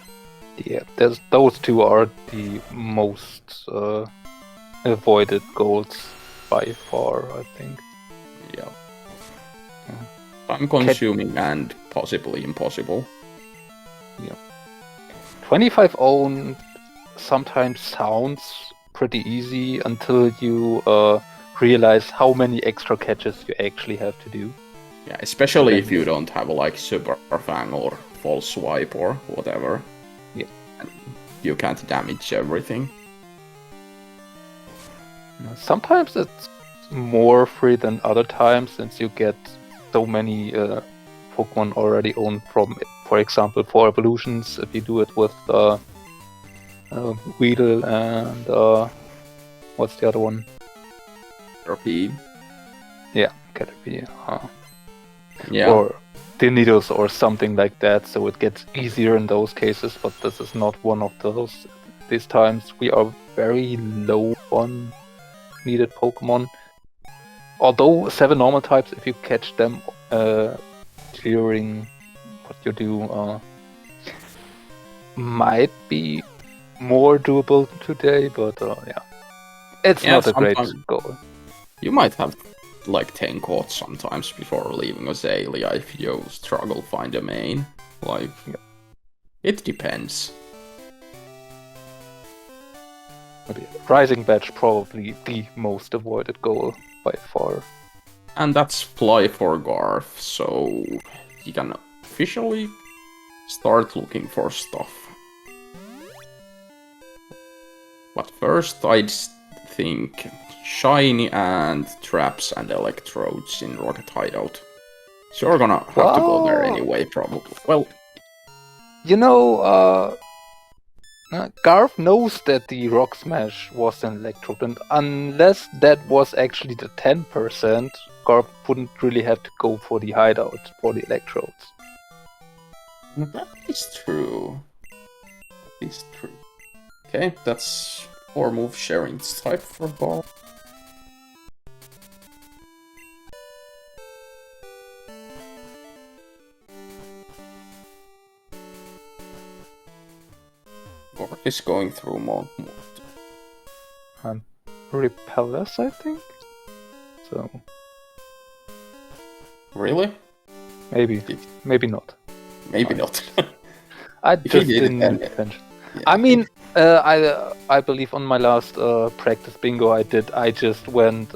Yeah, those two are the most avoided goals by far, I think. Yeah. Time consuming and possibly impossible. Yeah. 25 own sometimes sounds pretty easy until you realize how many extra catches you actually have to do. Yeah, especially if you don't have like Super Fang or False Swipe or whatever. Yeah. And you can't damage everything. Sometimes it's more free than other times since you get so many Pokemon already owned from, for example, 4 evolutions. If you do it with Weedle and what's the other one? Caterpie. Yeah, Caterpie. Yeah. Or Dinidos or something like that, so it gets easier in those cases, but this is not one of those. These times we are very low on needed Pokemon. Although 7 normal types, if you catch them during what you do, might be more doable today, but yeah. It's not a great goal. You might have like 10 caught sometimes before leaving Azalea if you struggle find a main. Like, yeah. It depends. Rising Badge probably the most avoided goal by far. And that's Fly for Garf, so you can officially start looking for stuff. But first I'd think Shiny and Traps and Electrodes in Rocket Hideout. So you're gonna have to go there anyway, probably. Well, you know, Garf knows that the Rock Smash was an Electrode, and unless that was actually the 10%, Garf wouldn't really have to go for the Hideout for the Electrodes. That is true. That is true. Okay, that's 4 move sharing type for Ball. Gork is going through Mount Morton. Repellus, I think? So... Really? Maybe. Maybe not. Maybe not. I just didn't mention. Yeah. I mean, I believe on my last practice bingo I just went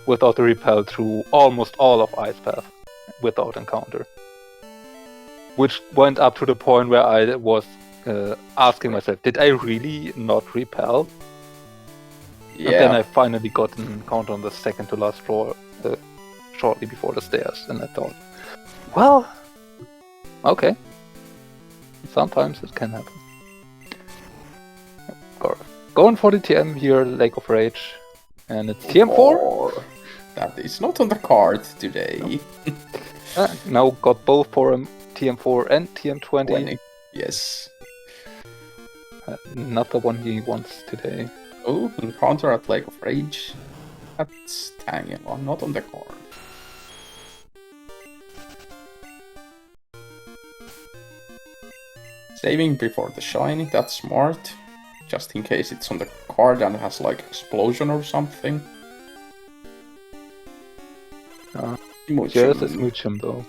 without the repel through almost all of Ice Path without encounter. Which went up to the point where I was asking myself, did I really not repel? Yeah. And then I finally got an encounter on the second to last floor shortly before the stairs, and I thought, well, okay. Sometimes it can happen. Going for the TM here, Lake of Rage, and it's TM4. That is not on the card today. No. Now got both for him, TM4 and TM20. 20. Yes. Not the one he wants today. Oh, encounter at Lake of Rage. That's hanging on, not on the card. Saving before the shiny, that's smart. Just in case it's on the card and has like explosion or something. Just a Smoochum though.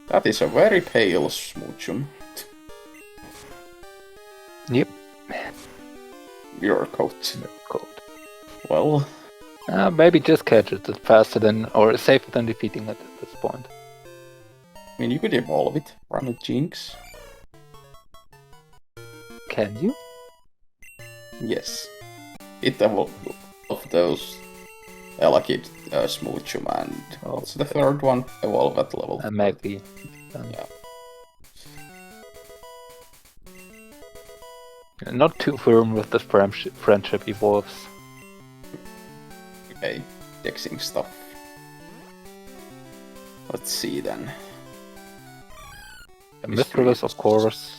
That is a very pale Smoochum. Yep. Mirror coat. Well... maybe just catch it faster than, or safer than defeating it at this point. I mean, you could evolve it, run a Jinx. Can you? Yes. It evolved of those Elakid, Smoochum, and what's the third one? Evolve at level. Magby. Yeah. Not too firm with the friendship evolves. Okay, dexing stuff. Let's see then. Mistress, of course.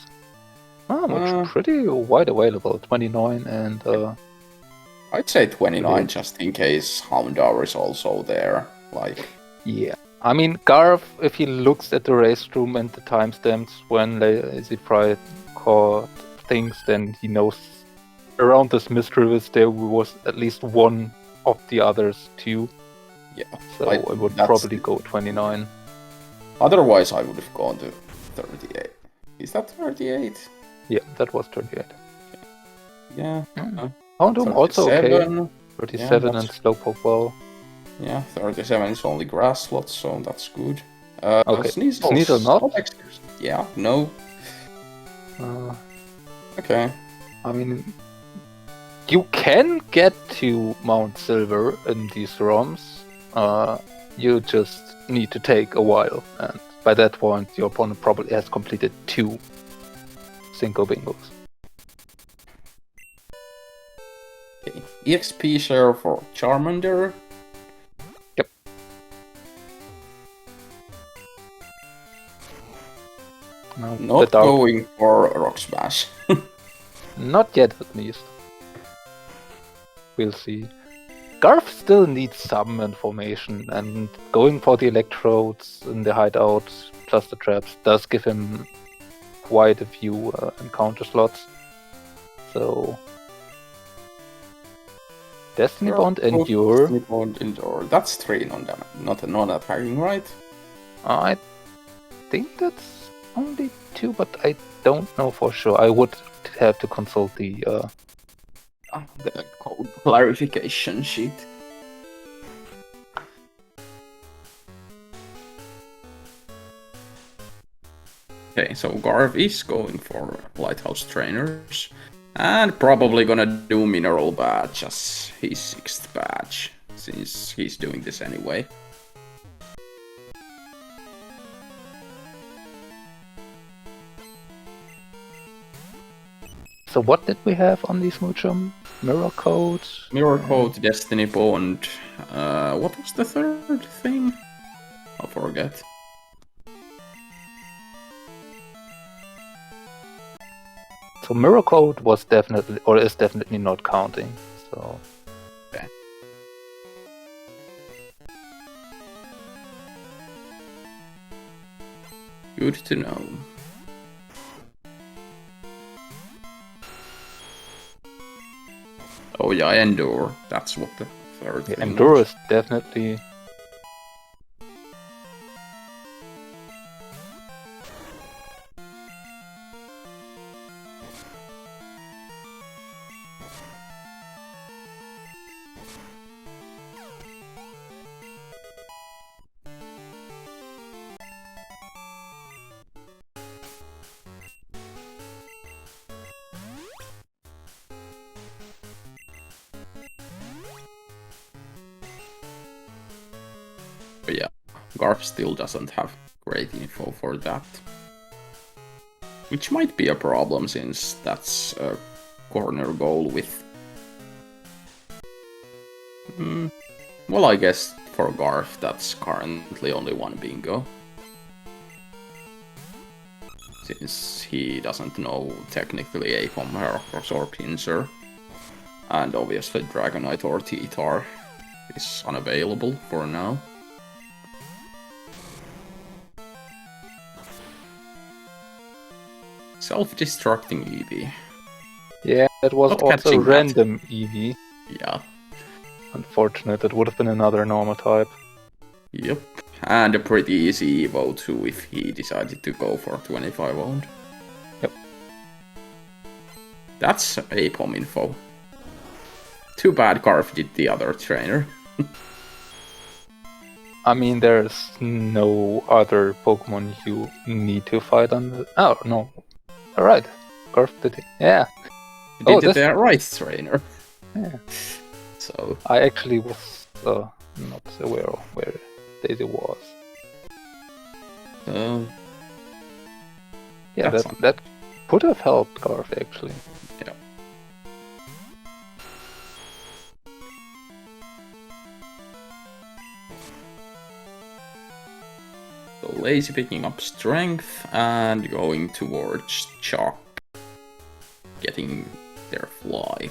Pretty wide available. 29 and I'd say 29 just in case Houndour is also there. Like. Yeah. I mean, Garf, if he looks at the race room and the timestamps when Lazyfries caught things, then he knows around this Mistress there was at least one of the others too. Yeah. So I would probably go 29. Otherwise, I would have gone to 38. Is that 38? Yeah, that was 38. Yeah. Houndoom also okay. 37 yeah, and Slowpoke well. Yeah, 37 is only grass slots, so that's good. Okay, Sneasel not? Yeah, no. Okay. I mean, you can get to Mount Silver in these ROMs. You just need to take a while, and by that point, your opponent probably has completed 2 Cinco Bingos. Okay. EXP share for Charmander. Yep. Not going for Rock Smash. Not yet, at least. We'll see. Garf still needs some information, and going for the electrodes in the hideout plus the traps does give him quite a few encounter slots. So Destiny Bond, Endure. Destiny Bond, Endure. That's 3 non-damage, not a non-attacking, right? I think that's only 2, but I don't know for sure. I would have to consult the code clarification sheet. Okay, so Garv is going for Lighthouse Trainers. And probably gonna do Mineral Badge as his 6th badge, since he's doing this anyway. So what did we have on the Smoochum? Mirror Code? Mirror Code, Destiny Bond. What was the third thing? I'll forget. So Mirror Code was definitely, or is definitely not counting. So. Okay. Good to know. Oh yeah, Endure. That's what the third thing Endure was. is definitely... But yeah, Garf still doesn't have great info for that. Which might be a problem since that's a corner goal with... Well, I guess for Garf that's currently only 1 bingo. Since he doesn't know technically Apom, Heracross or Pinsir. And obviously Dragonite or T-Tar is unavailable for now. Self-destructing Eevee. Yeah, that was Not also catching that. random Eevee. Yeah. Unfortunate, it would have been another normal type. Yep. And a pretty easy Evo too if he decided to go for 25 wound. Yep. That's Apom info. Too bad Garf did the other trainer. I mean, there's no other Pokemon you need to fight on the... Oh, no. Alright. Garf did it. Yeah. He did the right trainer. Yeah. So... I actually was not aware of where Daisy was. Yeah, that could have helped Garf actually. Yeah. So Lazy picking up strength and going towards Chalk, getting their fly.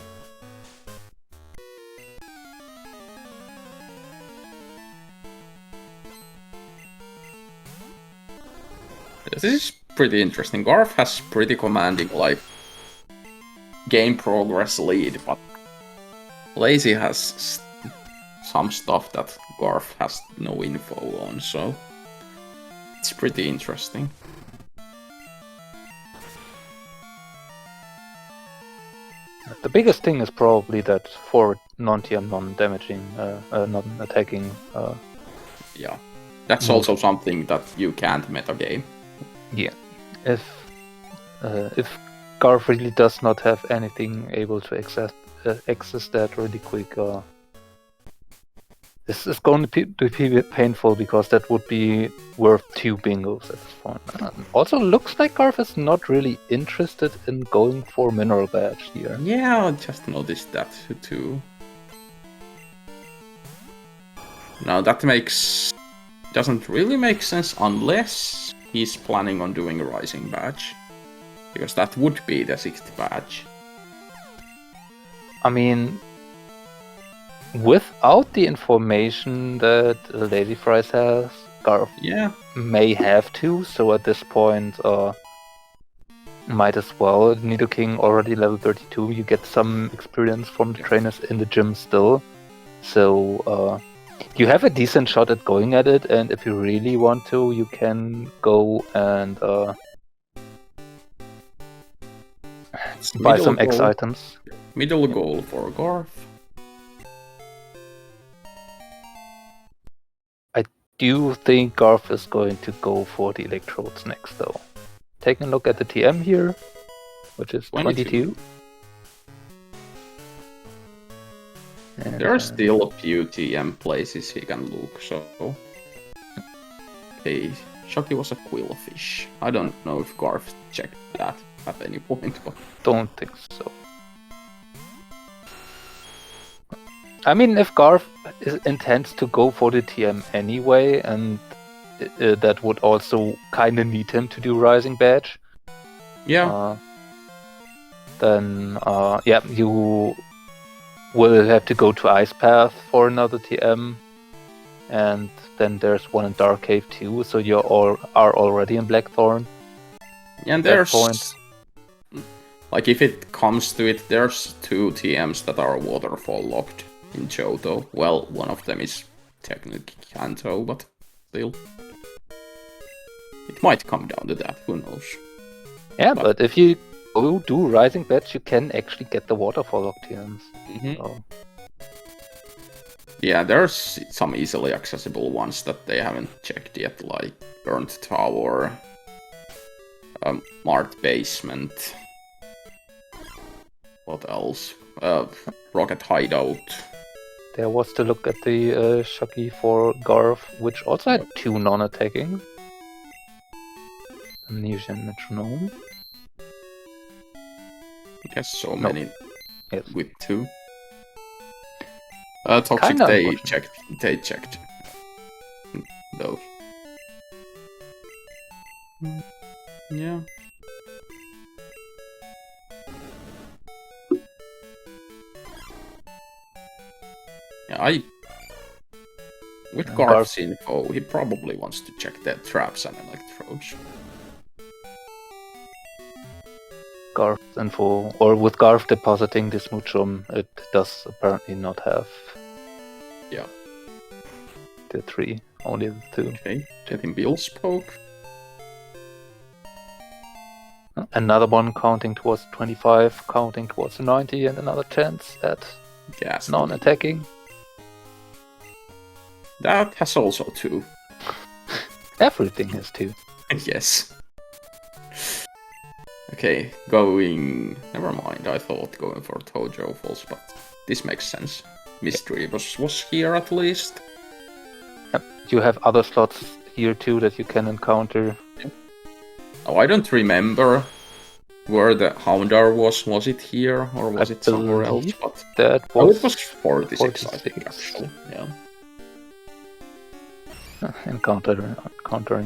This is pretty interesting. Garf has pretty commanding like game progress lead, but Lazy has some stuff that Garf has no info on, so it's pretty interesting. The biggest thing is probably that forward non-TM, non-damaging, non-attacking. Yeah, that's also something that you can't metagame. Yeah, if Garf really does not have anything able to access that really quick, this is going to be painful because that would be worth 2 bingos at this point. Also, looks like Garf is not really interested in going for mineral badge here. Yeah, I just noticed that too. Now that doesn't really make sense unless he's planning on doing a rising badge, because that would be the 6th badge. I mean, without the information that Lazyfries has, Garf may have to, so at this point, might as well. Nidoking already level 32, you get some experience from the trainers in the gym still, so you have a decent shot at going at it, and if you really want to, you can go and buy some X items. Middle goal for Garf. I do think Garf is going to go for the electrodes next, though. Taking a look at the TM here, which is 22. And, there are still a few TM places he can look, so... Hey, Shocky was a quillfish. I don't know if Garf checked that at any point, but... Don't think so. I mean, if Garf intends to go for the TM anyway, and that would also kind of need him to do Rising Badge. Yeah. Then, yeah, you will have to go to Ice Path for another TM. And then there's one in Dark Cave too, so you all are already in Blackthorn. Yeah, and there's... Like, if it comes to it, there's 2 TMs that are waterfall locked in Johto. Well, one of them is technically Kanto, but still. It might come down to that, who knows. Yeah, but if you do Rising Badge, you can actually get the waterfall locked TMs. So. Yeah, there's some easily accessible ones that they haven't checked yet, like Burnt Tower, Mart Basement. What else? Rocket Hideout. There was to look at the Shocky for Garf, which also had 2 non-attacking. Amnesia and Metronome. Yes, so many with 2. Toxic, Kinda they checked those. Yeah. Yeah, with Garf's info, he probably wants to check their traps and electrodes. Garf's info, or with Garf depositing this Muchum, it does apparently not have the 3, only the 2. Okay, getting Bill spoke. Another one counting towards 25, counting towards 90, and another chance at non-attacking. That has also 2. Everything has 2. Yes. Okay, going... Never mind, I thought going for Tojo Falls, but this makes sense. Mischievous was here at least. Yep. You have other slots here too that you can encounter. Oh, I don't remember where the Houndar was. Was it here or was it somewhere else? But that was was it was 46, I think, 46. actually. Yeah. Encountering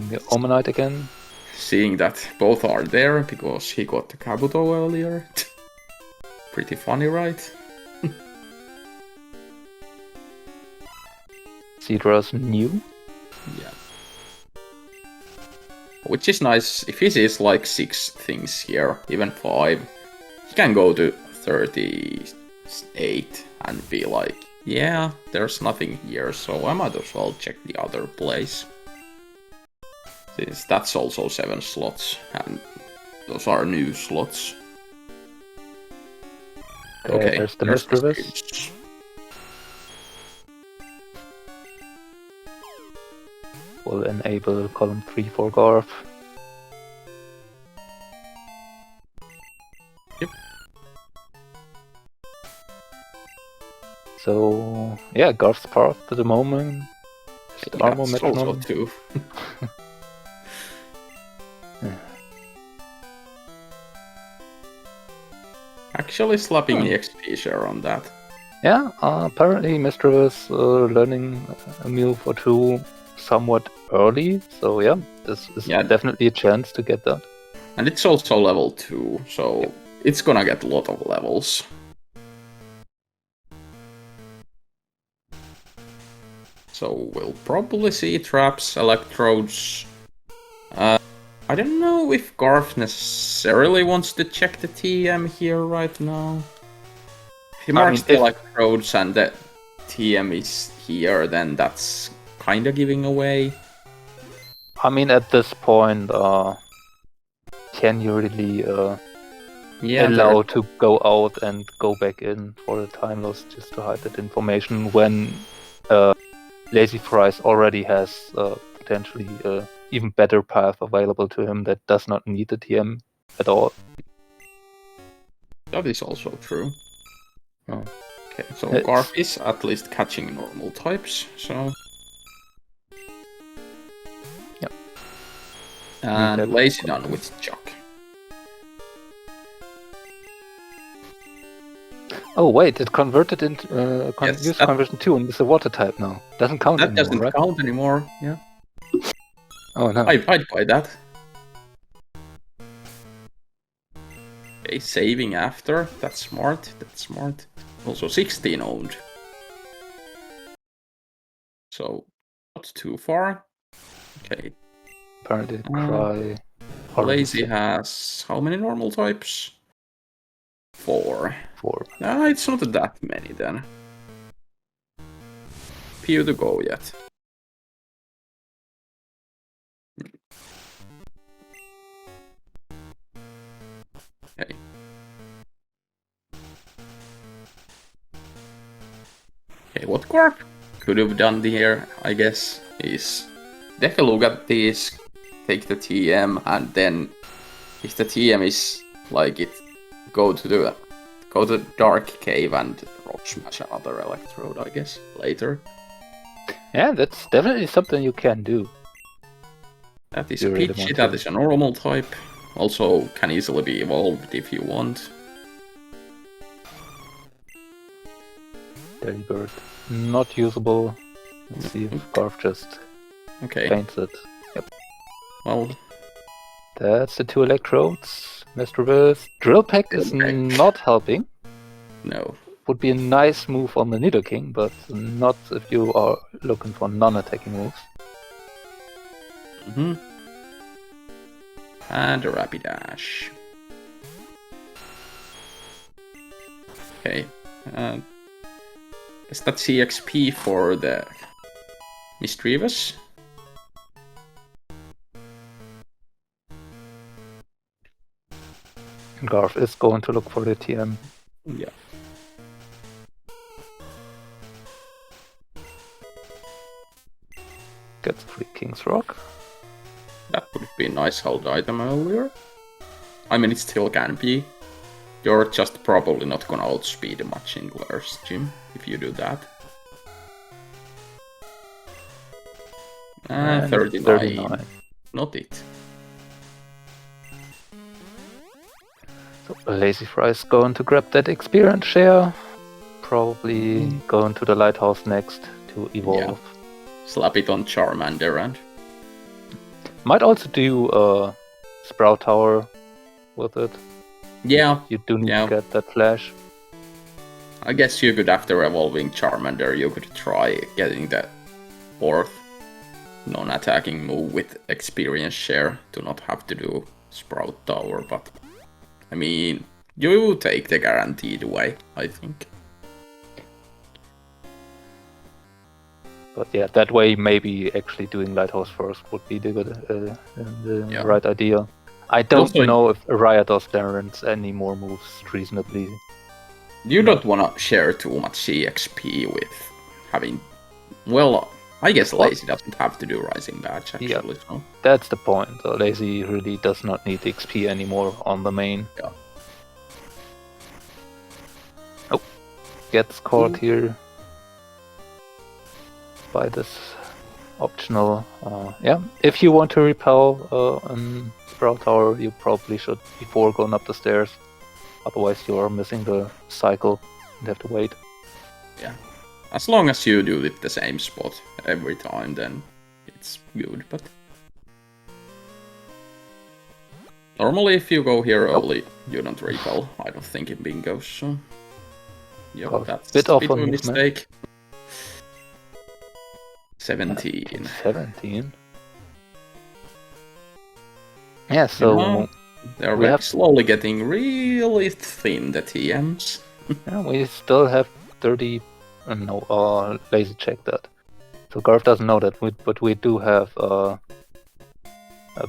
the Omanite again. Seeing that both are there because he got the Kabuto earlier. Pretty funny, right? Cedra's new. Yeah. Which is nice. If he sees like 6 things here, even 5, he can go to 38 and be like, yeah, there's nothing here, so I might as well check the other place. Since that's also 7 slots, and those are new slots. Okay, there's the Mischievous. Will enable column 3 for Garf. Yep. So yeah, Garf's path at the moment is the Armor that's Metronome. also 2. Actually slapping the XP share on that. Yeah, apparently Mischievous learning a move or 2 somewhat early, so yeah, this is definitely a chance to get that. And it's also level 2, so it's gonna get a lot of levels. So we'll probably see traps, electrodes. I don't know if Garf necessarily wants to check the TM here right now. If he marks the electrodes and the TM is here, then that's kinda giving away. I mean, at this point, can you really allow to go out and go back in for the time loss just to hide that information when Lazyfries already has potentially even better path available to him that does not need the TM at all? That is also true. Oh. Okay, so Garf is at least catching normal types, so... Yep. And Lazy done with Chuck. Oh wait, it converted into use conversion 2 and it's a water type now. Doesn't count anymore, That doesn't right? count anymore, yeah. Oh no. I'd buy that. Okay, saving after. That's smart. That's smart. Also 16 owned. So, not too far. Okay. Apparently cry. Lazy has how many normal types? 4. 4. It's not that many then. Few to go yet. Okay. Okay, what Garf could have done here, I guess, is take a look at these, take the TM, and then if the TM is like it, go to the Dark Cave and rock smash another electrode, I guess, later. Yeah, that's definitely something you can do. That is Peachy, that is a normal type. Also can easily be evolved if you want. Delibird. Not usable. Let's see if Garf just paints it. Yep. Well, that's the 2 electrodes. Mischievous. Drill Peck is not helping. No. Would be a nice move on the Nidoking, but not if you are looking for non-attacking moves. And a Rapidash. Okay. Is that CXP for the Mischievous? Garf is going to look for the TM. Yeah. Gets free King's Rock. That would be a nice held item earlier. I mean, it still can be. You're just probably not gonna outspeed much in Glaire's gym if you do that. And 39. 39. Not it. So Lazyfries going to grab that experience share. Probably going to the lighthouse next to evolve. Yeah. Slap it on Charmander and... Might also do a Sprout Tower with it. Yeah. You do need to get that flash. I guess you could, after evolving Charmander, you could try getting that 4th non-attacking move with experience share to not have to do Sprout Tower, but I mean, you take the guaranteed way, I think. But yeah, that way maybe actually doing Lighthouse first would be the good, right idea. I don't know if Araya does Darren's any more moves reasonably. You don't want to share too much CXP with having... Well, I guess Lazy doesn't have to do Rising Badge, actually. Yeah, so. That's the point. So Lazy really does not need the XP anymore on the main. Yeah. Oh, gets caught here by this optional... yeah, if you want to repel Sprout Tower, you probably should before going up the stairs. Otherwise you are missing the cycle and have to wait. Yeah. As long as you do it the same spot every time, then it's good, but... Normally if you go here early, you don't repel. I don't think in bingos, so... Yep, that's a bit of a mistake. 17. 17? Yeah, so... They're slowly getting really thin, the TMs. Yeah, we still have 30... no, Lazy checked that. So Garf doesn't know that, but we do have a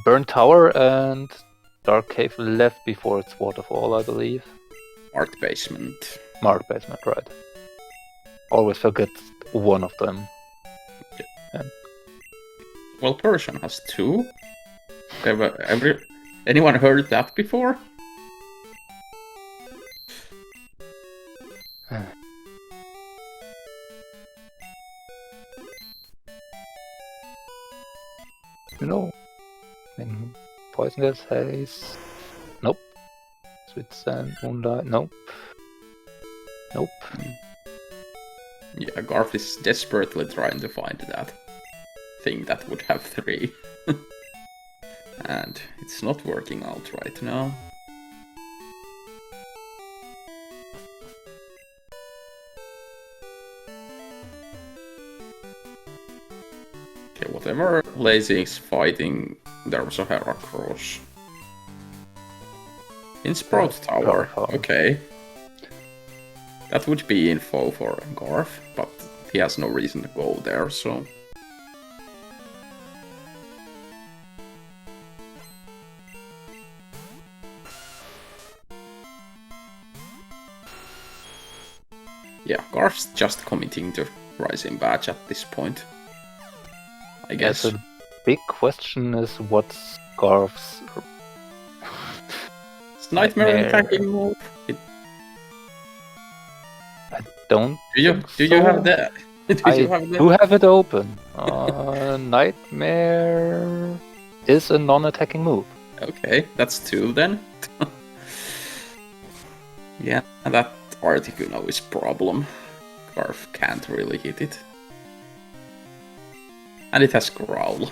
Burnt Tower and Dark Cave left before it's Waterfall, I believe. Mark Basement. Mark Basement, right. Always forget one of them. Yeah. And... Well, Persian has 2. Anyone heard that before? No. In Poisonous Haze. Nope. Sweet Sand, Moonlight. Nope. Nope. Yeah, Garf is desperately trying to find that thing that would have 3. And it's not working out right now. Okay, whatever Lazy is fighting, there was a Heracross. In Sprout Tower, okay. That would be info for Garf, but he has no reason to go there, so... Yeah, Garf's just committing to Rising Badge at this point. I guess. The big question is what's Garf's... Nightmare attacking move? I don't Do you have that? I do have it open. Nightmare is a non-attacking move. Okay, that's 2 then. Yeah, that Articuno is problem. Garf can't really hit it. And it has Growl.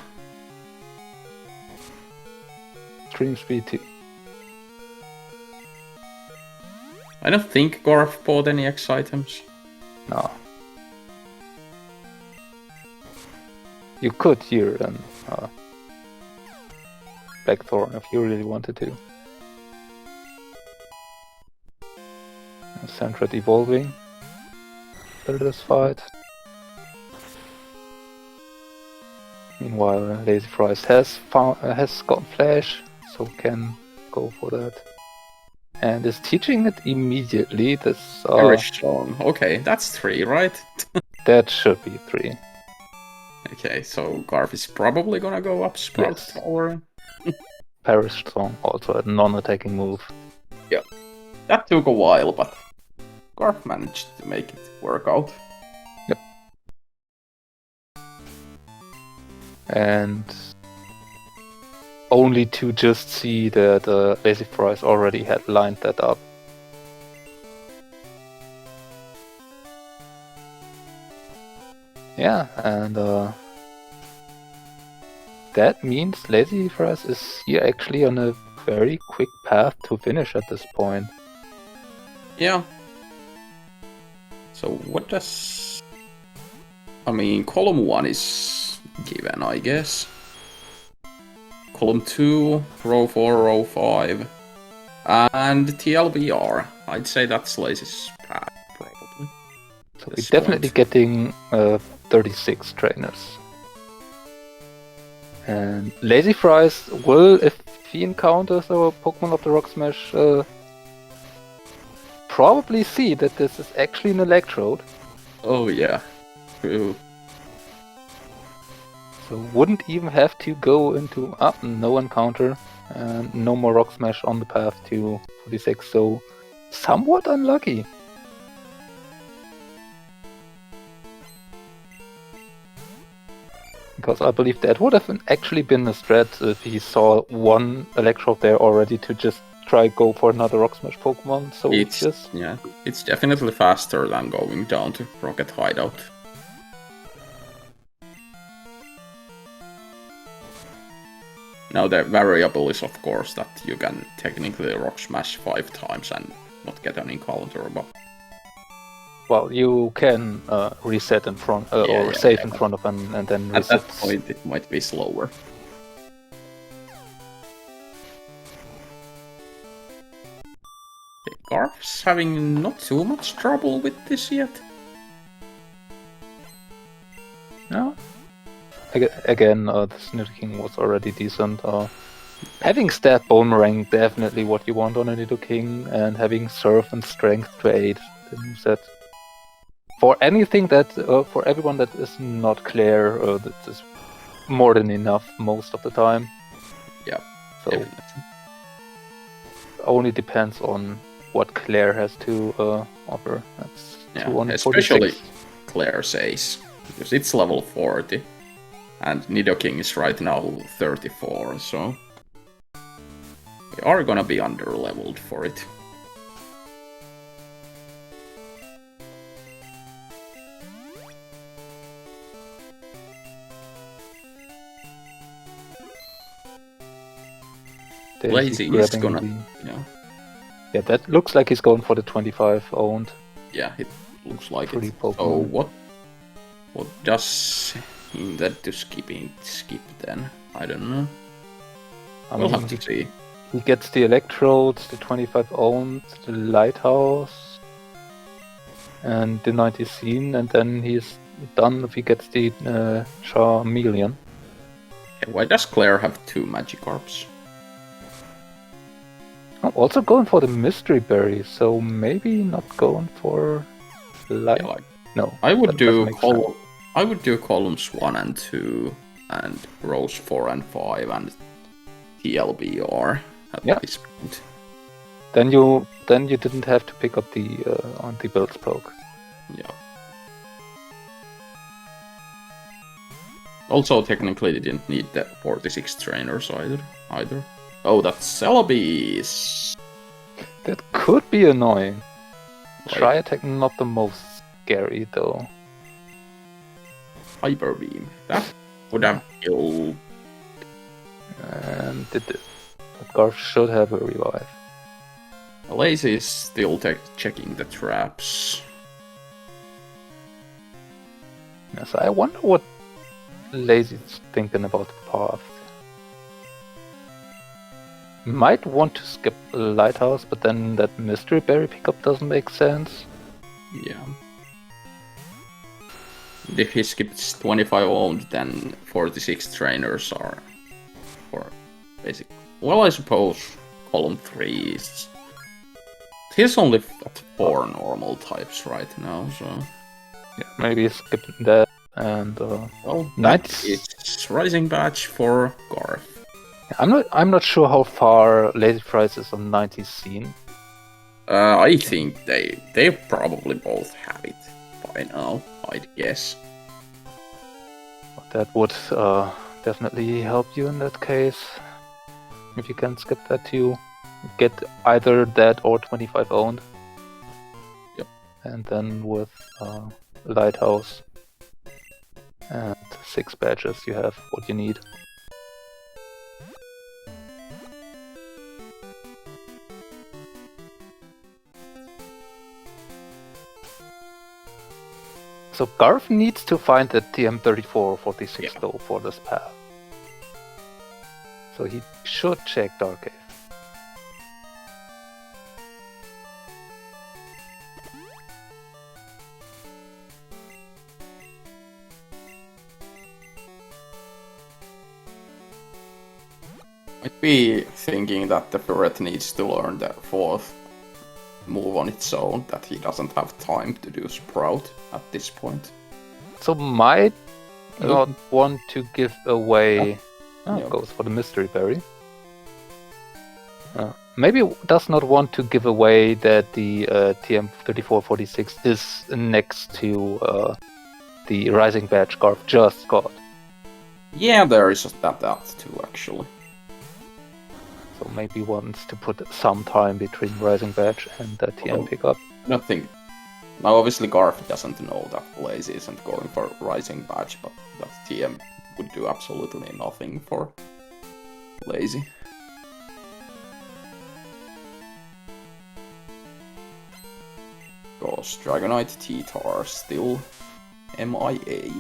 Stream speed 2. I don't think Garf bought any X items. No. You could here then Blackthorn if you really wanted to. Sandred evolving. After this fight. Meanwhile, Lazyfries has got flash, so can go for that. And is teaching it immediately. This very strong. Okay, that's 3, right? That should be 3. Okay, so Garf is probably gonna go up Sprout Tower. Perish Song, also a non-attacking move. Yeah. That took a while, but Garf managed to make it work out. Yep. And only to just see that Lazyfries already had lined that up. Yeah, and that means Lazyfries is here actually on a very quick path to finish at this point. Yeah. So what does... I mean, column 1 is given, I guess. Column 2, row 4, row 5. And TLBR. I'd say that's Lazy's path, probably. So we're definitely getting 36 trainers. And Lazyfries will, if he encounters a Pokemon of the Rock Smash, probably see that this is actually an Electrode. Oh yeah, true. So wouldn't even have to go into no encounter and no more Rock Smash on the path to 46. So somewhat unlucky. Because I believe that would have actually been a strat if he saw one Electrode there already to just try go for another Rock Smash Pokemon. So it's definitely faster than going down to Rocket Hideout. Now the variable is of course that you can technically Rock Smash 5 times and not get an encounter, but... Well, you can reset in front, or save in front of him and then reset. At that point it might be slower. Okay, Garf's having not too much trouble with this yet. No. Again, this Nidoking was already decent. Having Stab Boomerang definitely what you want on a Nidoking, and having Surf and Strength to aid the moveset. For anything that, for everyone that is not clear, that is more than enough most of the time. Yeah, so definitely. Only depends on what Claire has to offer. That's 246. Especially Claire says, because it's level 40, and Nidoking is right now 34, so we are gonna be under-leveled for it. Lazy is gonna... Yeah, that looks like he's going for the 25 owned. Yeah, it looks like it. Pokemon. So what does he that to skip then? I don't know. We'll have to see. He gets the Electrodes, the 25 owned, the Lighthouse, and the 90 scene, and then he's done if he gets the Charmeleon. Okay, why does Claire have 2 Magikarps? I'm also going for the Mystery Berry, so maybe not going for Light. Yeah, no, I would do columns 1 and 2, and rows 4 and 5, and TLBR at this point. Then you didn't have to pick up the anti-builds proc. Yeah. Also, technically, they didn't need the 46 trainers either. Oh, that's Celebi's. That could be annoying. Try attack not the most scary though. Hyper Beam. That would have killed. And did it. But Garf should have a revive. Lazy is still checking the traps. Yes, I wonder what Lazy's thinking about the path. Might want to skip Lighthouse, but then that Mystery Berry pickup doesn't make sense. Yeah. If he skips 25 owned, then 46 trainers are for basic. Well, I suppose column 3 is. He's only at 4 normal types right now, so. Yeah, maybe skipping that and. Well, it's Rising Badge for Garf. I'm not sure how far Lazyfries is on 90 scene. I think they probably both have it by now, I'd guess. That would definitely help you in that case. If you can skip that too, get either that or 25 owned. Yep. And then with Lighthouse and 6 badges, you have what you need. So Garf needs to find the TM3446 though for this path. So he should check Dark Cave. Might be thinking that the ferret needs to learn the 4th move on its own, that he doesn't have time to do Sprout at this point. So might not want to give away... goes for the Mystery Berry. Maybe does not want to give away that the TM3446 is next to the Rising Badge Garf just got. Yeah, there is that too, actually. So maybe wants to put some time between Rising Badge and the TM pickup. Nothing. Now, obviously, Garf doesn't know that Lazy isn't going for Rising Badge, but that TM would do absolutely nothing for Lazy. Because Dragonite T-Tar still MIA.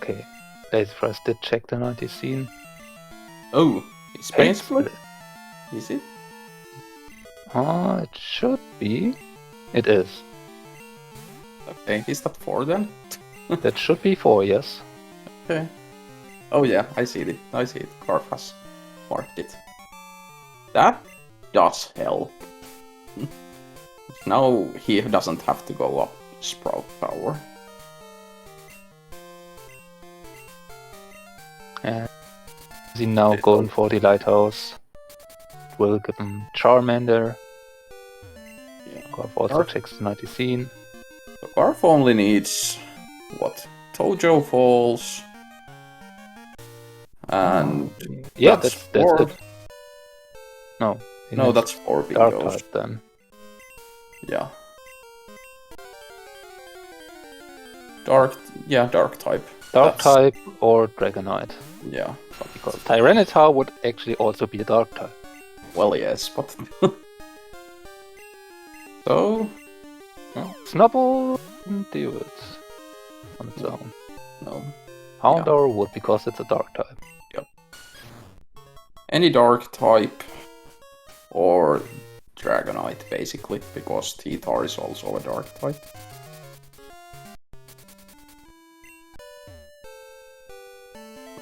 Okay, Lazyfries did check the 90 scene. Oh, it's Space Split? Is it? It should be. It is. Okay, is that 4 then? That should be 4, yes. Okay. Oh yeah, I see it. Garf has marked it. That does help. Now he doesn't have to go up Sprout Tower. And is he now going for the Lighthouse? Will give him Charmander. Yeah. Garf also checks the 90 scene. So Garf only needs what? Tojo Falls. And yeah, that's it. No. No, that's 4 Dark bingos. type then. Yeah. Dark type. Dark type or Dragonite. Yeah. Because Tyranitar would actually also be a Dark type. Well, yes, but... So... Snubbull didn't do it on its own. No. Houndour would, because it's a Dark type. Yep. Any Dark type or Dragonite, basically, because T-Tar is also a Dark type.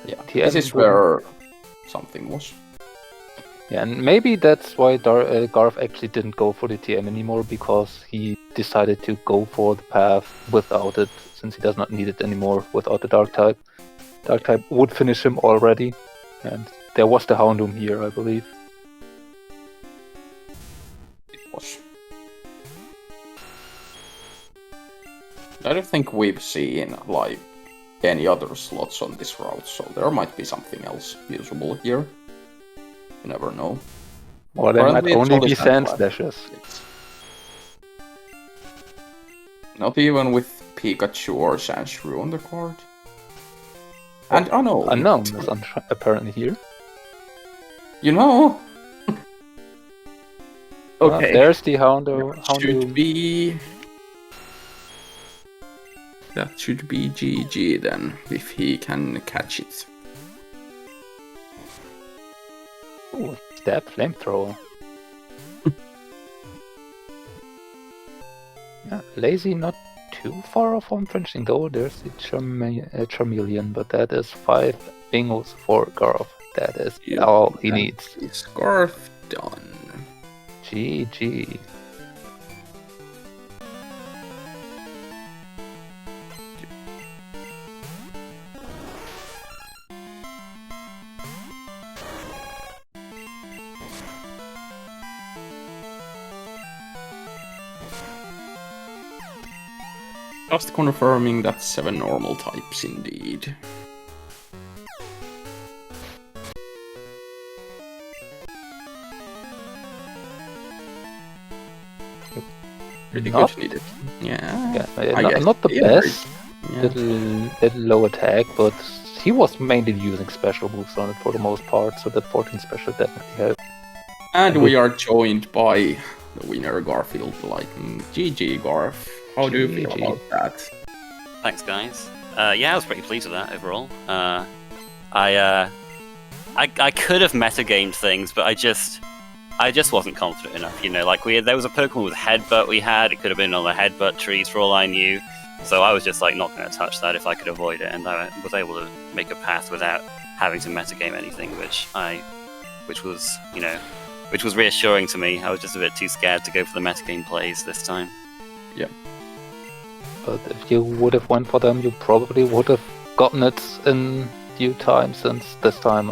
Yeah, this is where something was. Yeah, and maybe that's why Garf actually didn't go for the TM anymore, because he decided to go for the path without it, since he does not need it anymore without the Dark type. Dark type would finish him already, and there was the Houndoom here, I believe. It was. I don't think we've seen, like, any other slots on this route, so there might be something else usable here. You never know. Or there might only be Sand Slashes. Not even with Pikachu or Sandshrew on the card. And Unknown. Unknown is apparently here. You know? Okay. There's the Houndoom. That should be GG then, if he can catch it. Ooh, Stab Flamethrower. Yeah, Lazy not too far off from finishing though. There's the Charmeleon, but that is 5 bingos for Garf. That is all he needs. Is Garf done? GG. Just confirming that 7 normal types indeed. Pretty Not- good needed. Yeah. Not the best. Yeah. Little low attack, but he was mainly using special moves on it for the most part, so that 14 special definitely helped. And we are joined by the winner, GarfieldTheLightning. GG, Garf. How do you feel GG. about that? Thanks, guys. Yeah, I was pretty pleased with that overall. I could have metagamed things, but I just wasn't confident enough. You know, like there was a Pokemon with Headbutt we had. It could have been on the Headbutt trees for all I knew. So I was just like not going to touch that if I could avoid it, and I was able to make a path without having to metagame anything, which was reassuring to me. I was just a bit too scared to go for the metagame plays this time. But if you would have went for them, you probably would have gotten it in due time, since this time,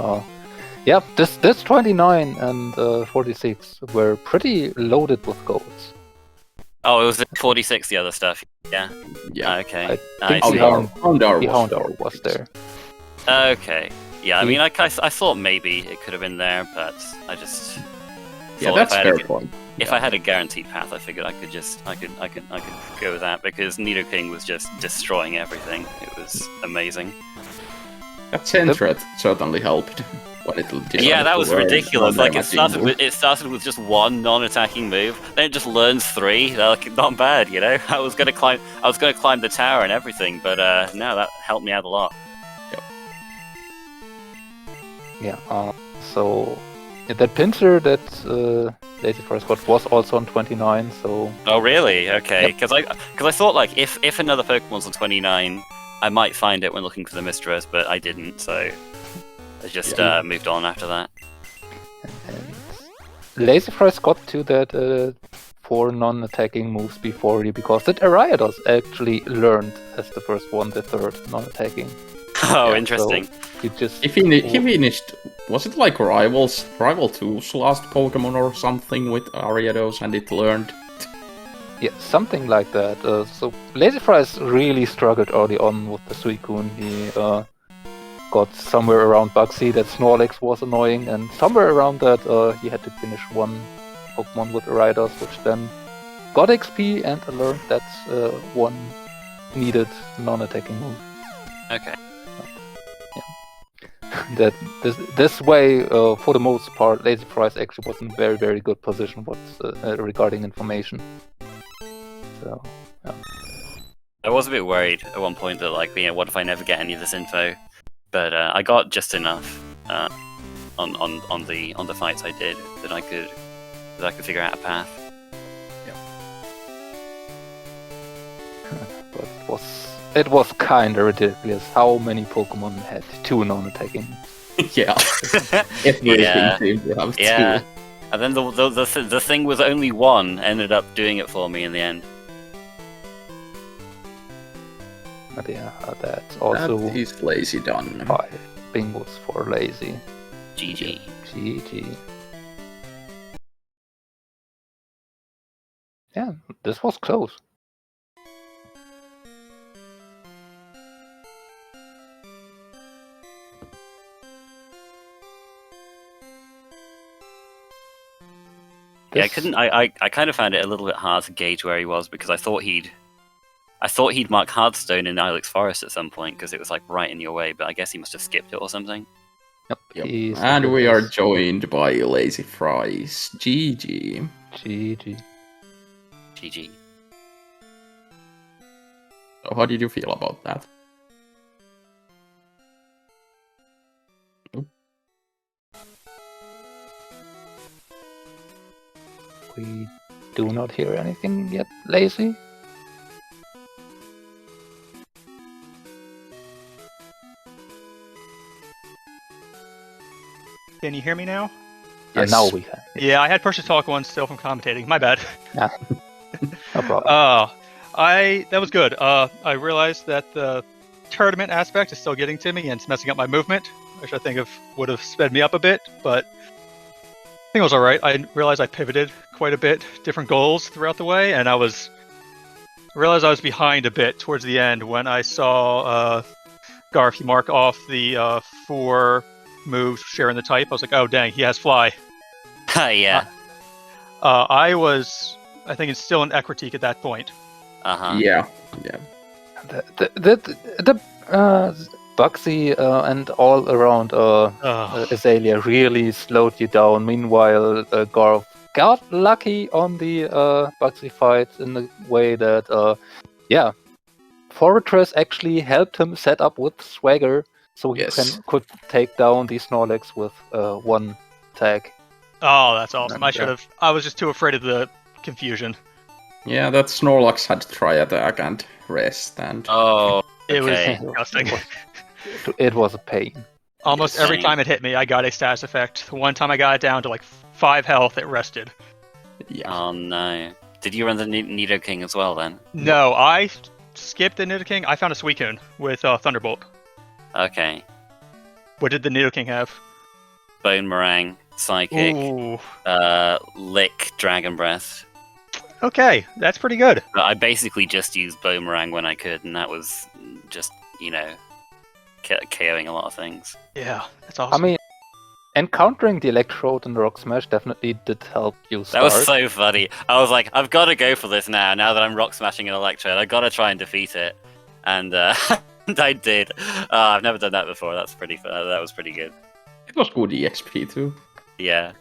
this 29 and 46 were pretty loaded with golds. Oh, it was the 46, the other stuff. Yeah. Yeah. Okay. I think see. the Houndour was there. Okay. Yeah, I mean, I thought maybe it could have been there, but I just. Yeah, thought that's if I fair had point. If I had a guaranteed path, I figured I could go with that, because Nidoking was just destroying everything. It was amazing. That Sentret certainly helped when it decided Yeah, that to was learn ridiculous. Like it non-damaging started with just one non-attacking move, then it just learns 3. Like, not bad, you know. I was gonna climb the tower and everything, but no, that helped me out a lot. Yeah, so that pincer that Lazyfries got was also on 29, so... Oh, really? Okay, because I thought, like, if another Pokemon's on 29, I might find it when looking for the Mistras, but I didn't, so I just moved on after that. And Lazyfries got to that 4 non-attacking moves before you, because that Ariados actually learned as the first one, the 3rd non-attacking. Oh, Yeah, interesting. So he just... He finished, was it like Rival 2's last Pokemon or something with Ariados, and it learned? Yeah, something like that. So Lazyfries really struggled early on with the Suicune. He got somewhere around Bugsy that Snorlax was annoying, and somewhere around that he had to finish one Pokemon with Ariados, which then got XP and learned that one needed non-attacking move. Okay. That this way, for the most part, Lazyfries actually was in a very, very good position regarding information. So, yeah. I was a bit worried at one point that, like, what if I never get any of this info? But I got just enough on the fights I did that I could figure out a path. But it was kinda ridiculous how many Pokemon had 2 non-attacking. Yeah. Everything Yeah. seemed to have Yeah. 2. And then the thing with only 1 ended up doing it for me in the end. But yeah, that's also That is lazy done. 5 bingos for Lazy. GG. GG. Yeah, this was close. Yeah, I kind of found it a little bit hard to gauge where he was, because I thought he'd mark Hearthstone in Ilex Forest at some point, because it was like right in your way, but I guess he must have skipped it or something. Yep. And we are joined by Lazyfries. GG. GG. GG. So how did you feel about that? We do not hear anything yet, Lazy. Can you hear me now? And now we can. Yeah, I had push to talk once still from commentating. My bad. Yeah. No problem. That was good. I realized that the tournament aspect is still getting to me and it's messing up my movement, which I think would have sped me up a bit. But think it was alright. I realized I pivoted quite a bit, different goals throughout the way, and I realized I was behind a bit towards the end when I saw Garf mark off the 4 moves sharing the type. I was like, oh dang, he has fly. Yeah. I think it's still an Ecritique at that point. Uh-huh. Yeah. The Bugsy and all around Azalea really slowed you down. Meanwhile, Garf got lucky on the Bugsy fight in the way that, Fortress actually helped him set up with Swagger, so he could take down the Snorlax with one tag. Oh, that's awesome. And, I was just too afraid of the confusion. Yeah, that Snorlax had try attack and rest, and Oh, It was okay. disgusting. It was a pain. Almost every Same. time it hit me, I got a status effect. The one time I got it down to like 5 health, it rested. yeah. Oh no. Did you run the Nidoking as well then? No, I skipped the Nidoking. I found a Suicune with Thunderbolt. Okay. What did the Nidoking have? Bone Meringue, Psychic, Ooh. Lick, Dragon Breath. Okay, that's pretty good. But I basically just used Boomerang when I could, and that was just, KOing a lot of things. Yeah, that's awesome. I mean, encountering the Electrode and the Rock Smash definitely did help you start. That was so funny. I was like, I've got to go for this now that I'm Rock Smashing an Electrode. I've got to try and defeat it. And I did. I've never done that before. That's pretty fun. That was pretty good. It was good EXP too. Yeah.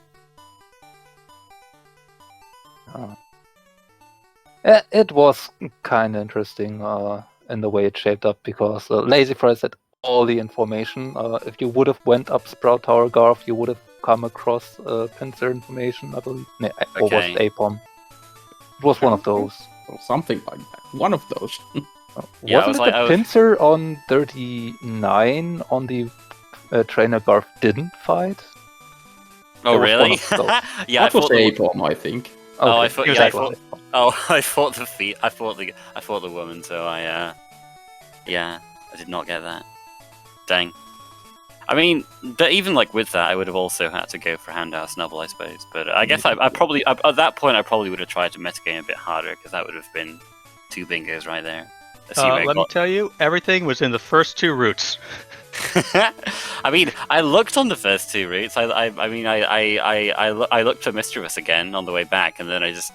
It was kind of interesting in the way it shaped up because Lazyfries had all the information. If you would have went up Sprout Tower Garf, you would have come across pincer information, I believe. Or was it Apom? It was one of those. Or something like that. One of those. Yeah, Wasn't it the pincer on 39 on the trainer Garf didn't fight? Oh, really? Yeah, that was Apom, I think. Oh, Okay. I thought. Yeah, I thought. Oh, I fought the feet. I fought the woman. So I did not get that. Dang. I mean, but even like with that, I would have also had to go for Handout Snubble, I suppose. But I guess I probably at that point I probably would have tried to metagame a bit harder because that would have been 2 bingos right there. Let me tell you, everything was in the first 2 routes. I mean, I looked on the first 2 routes. I looked at Mischievous again on the way back, and then I just,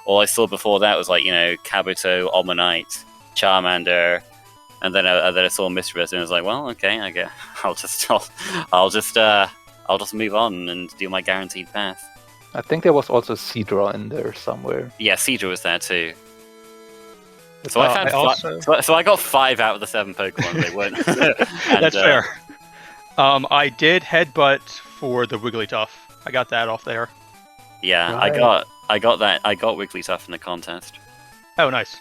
all I saw before that was like, Kabuto, Omanite, Charmander, and then I saw Mischievous, and I was like, well, okay, I guess I'll just move on and do my guaranteed path. I think there was also Seadra in there somewhere. Yeah, Seadra was there too. So I I got 5 out of the 7 Pokemon. They weren't. That's fair. I did headbutt for the Wigglytuff. I got that off there. Yeah, Right. I got that. I got Wigglytuff in the contest, Oh, nice.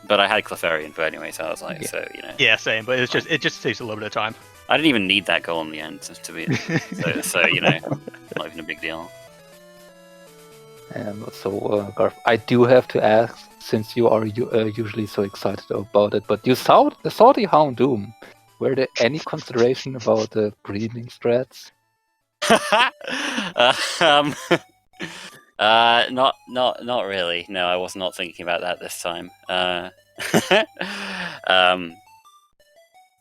but I had Clefairy for anyway, so I was like, Yeah, same. But it just takes a little bit of time. I didn't even need that goal in the end to be. so not even a big deal. And so, Garf, I do have to ask, since you are usually so excited about it, but you saw the Houndoom. Were there any consideration about the breeding strats? Not really. No, I was not thinking about that this time.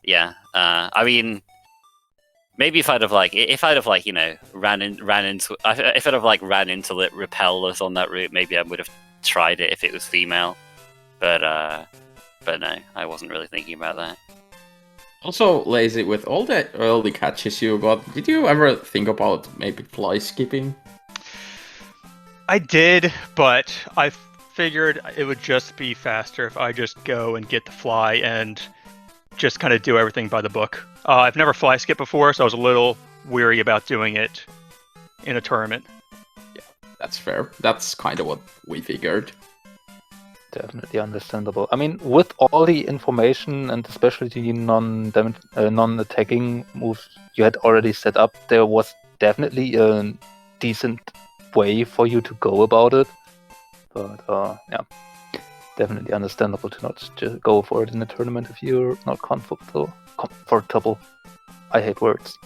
Yeah. I mean, maybe if I'd have ran into it, repel us on that route, maybe I would have tried it if it was female. But no, I wasn't really thinking about that. Also, Lazy, with all the early catches you got, did you ever think about maybe fly skipping? I did, but I figured it would just be faster if I just go and get the fly and just kind of do everything by the book. I've never fly skipped before, so I was a little weary about doing it in a tournament. Yeah, that's fair. That's kind of what we figured. Definitely understandable. I mean, with all the information and especially the non-attacking moves you had already set up, there was definitely a decent way for you to go about it. But yeah, definitely understandable to not just go for it in a tournament if you're not comfortable. I hate words.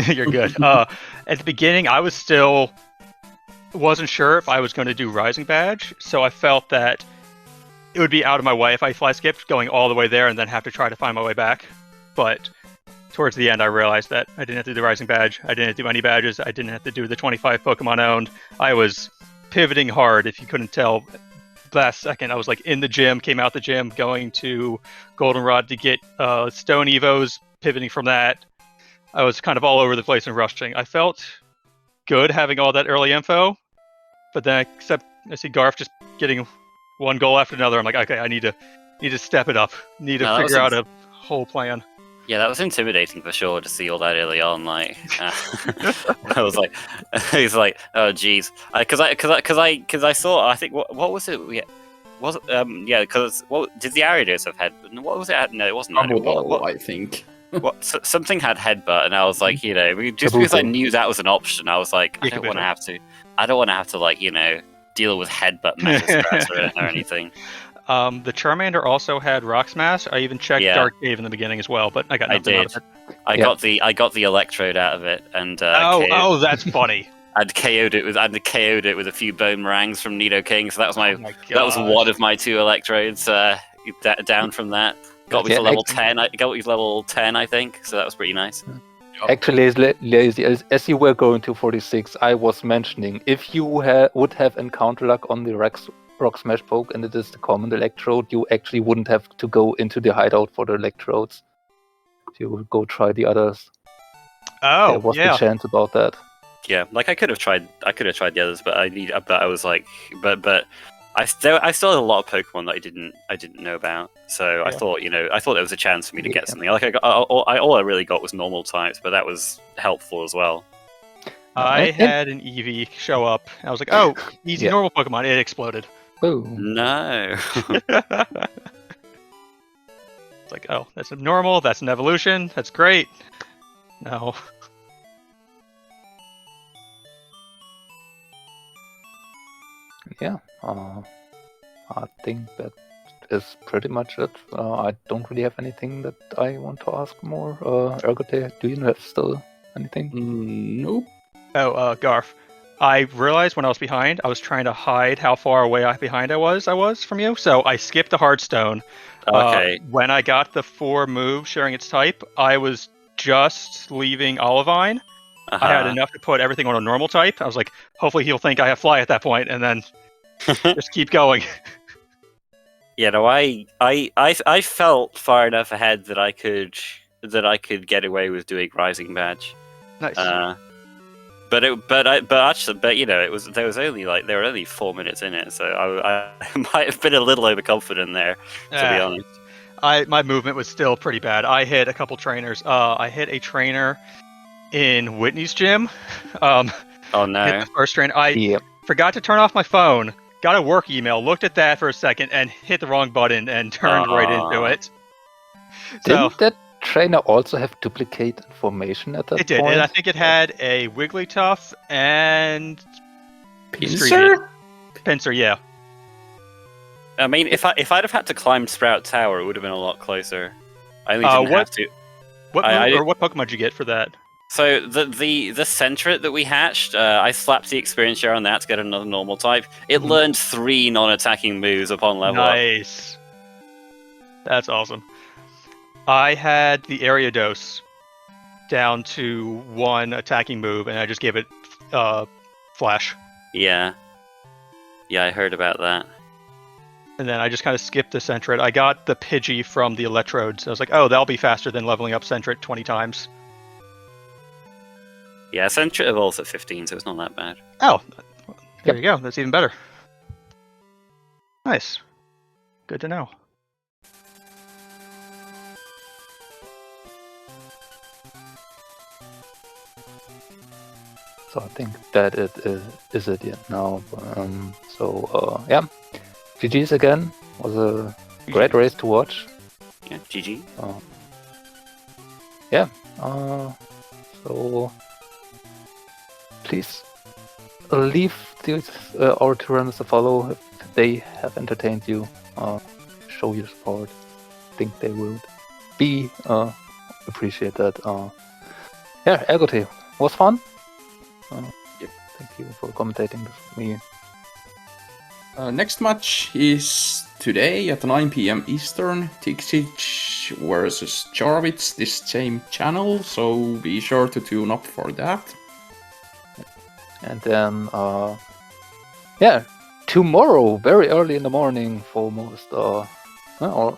You're good. At the beginning, I wasn't sure if I was going to do Rising Badge, so I felt that it would be out of my way if I fly skipped going all the way there and then have to try to find my way back. But towards the end, I realized that I didn't have to do Rising Badge. I didn't do any badges. I didn't have to do the 25 Pokemon owned. I was pivoting hard, if you couldn't tell. Last second, I was like in the gym, came out the gym, going to Goldenrod to get Stone Evos, pivoting from that. I was kind of all over the place and rushing. I felt good having all that early info, but then I see Garf just getting one goal after another. I'm like, okay, I need to step it up. Need to figure out a whole plan. Yeah, that was intimidating for sure to see all that early on. Like, I was like, oh geez, because I saw. I think what was it? Was it, yeah, because what did the Ariados have headbutt? What was it? No, it wasn't. What I think. Something had headbutt, and I was like, just because I knew that was an option, I was like, I don't want to have to like, deal with headbutt meta strats or anything. The Charmander also had Rock Smash. I even checked Dark Cave in the beginning as well, but I got nothing out of it. I got the Electrode out of it, and that's funny. I'd KO'd it with a few Boomerangs from Nidoking, so that was one of my 2 Electrodes down from that. Got me to level 10. I got me to level 10, I think. So that was pretty nice. Actually, Lazy, as you were going to 46, I was mentioning if you would have encounter luck on the Rock Smash poke and it is the common Electrode, you actually wouldn't have to go into the hideout for the Electrodes. You would go try the others. Oh, there was the chance about that. Yeah, like I could have tried the others, but I was like, but I still had a lot of Pokemon that I didn't know about. So I thought there was a chance for me to get something. Like all I really got was normal types, but that was helpful as well. I had an Eevee show up. I was like, oh, easy normal Pokemon. It exploded. Boom. No. It's like, oh, that's a normal. That's an evolution. That's great. No. Yeah. I think that is pretty much it. I don't really have anything that I want to ask more. Ergote, do you have still anything? Nope. Oh, Garf. I realized when I was behind, I was trying to hide how far away behind I was from you. So I skipped the Hearthstone. Okay. When I got the 4 moves sharing its type, I was just leaving Olivine. I had enough to put everything on a normal type. I was like, hopefully he'll think I have Fly at that point, and then just keep going. Yeah, no, I felt far enough ahead that I could get away with doing Rising Badge. Nice. But there were only 4 minutes in it, so I might have been a little overconfident there, to be honest. My movement was still pretty bad. I hit a couple trainers. I hit a trainer in Whitney's gym. Oh no! The first trainer. I forgot to turn off my phone. Got a work email. Looked at that for a second and hit the wrong button and turned right into it. Didn't that trainer also have duplicate information at that point? It did, and I think it had a Wigglytuff and Pinsir? Pinsir, yeah. I mean, if I'd have had to climb Sprout Tower, it would have been a lot closer. I only didn't have to. What Pokemon did you get for that? So the Sentret that we hatched, I slapped the experience share on that to get another normal type. It learned 3 non-attacking moves upon level up. Nice. That's awesome. I had the Ariados down to 1 attacking move, and I just gave it Flash. Yeah. Yeah, I heard about that. And then I just kind of skipped the Sentret. I got the Pidgey from the Electrodes. I was like, oh, that'll be faster than leveling up Sentret 20 times. Yeah, Sentret evolves at 15, so it's not that bad. Oh, there you go. That's even better. Nice. Good to know. So I think that is it now. Yeah. GG's again. Was a great race to watch. Yeah, GG. So please leave our Tyrannos a follow if they have entertained you. Show your support. I think they will be appreciate that. Yeah, Agouti, was fun. Yep. Thank you for commentating with me. Next match is today at 9 p.m. Eastern. Tixich versus Jarvitz, this same channel, so be sure to tune up for that. And then, yeah, tomorrow, very early in the morning for most, or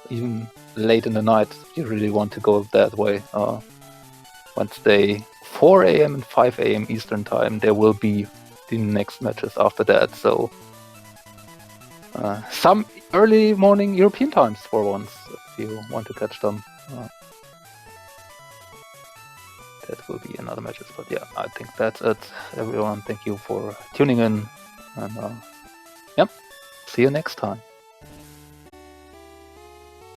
even late in the night, if you really want to go that way. Wednesday, 4 a.m. and 5 a.m. Eastern time, there will be the next matches after that. So, some early morning European times for once, if you want to catch them. That will be another matches, but yeah, I think that's it. Everyone, thank you for tuning in, and yep, see you next time.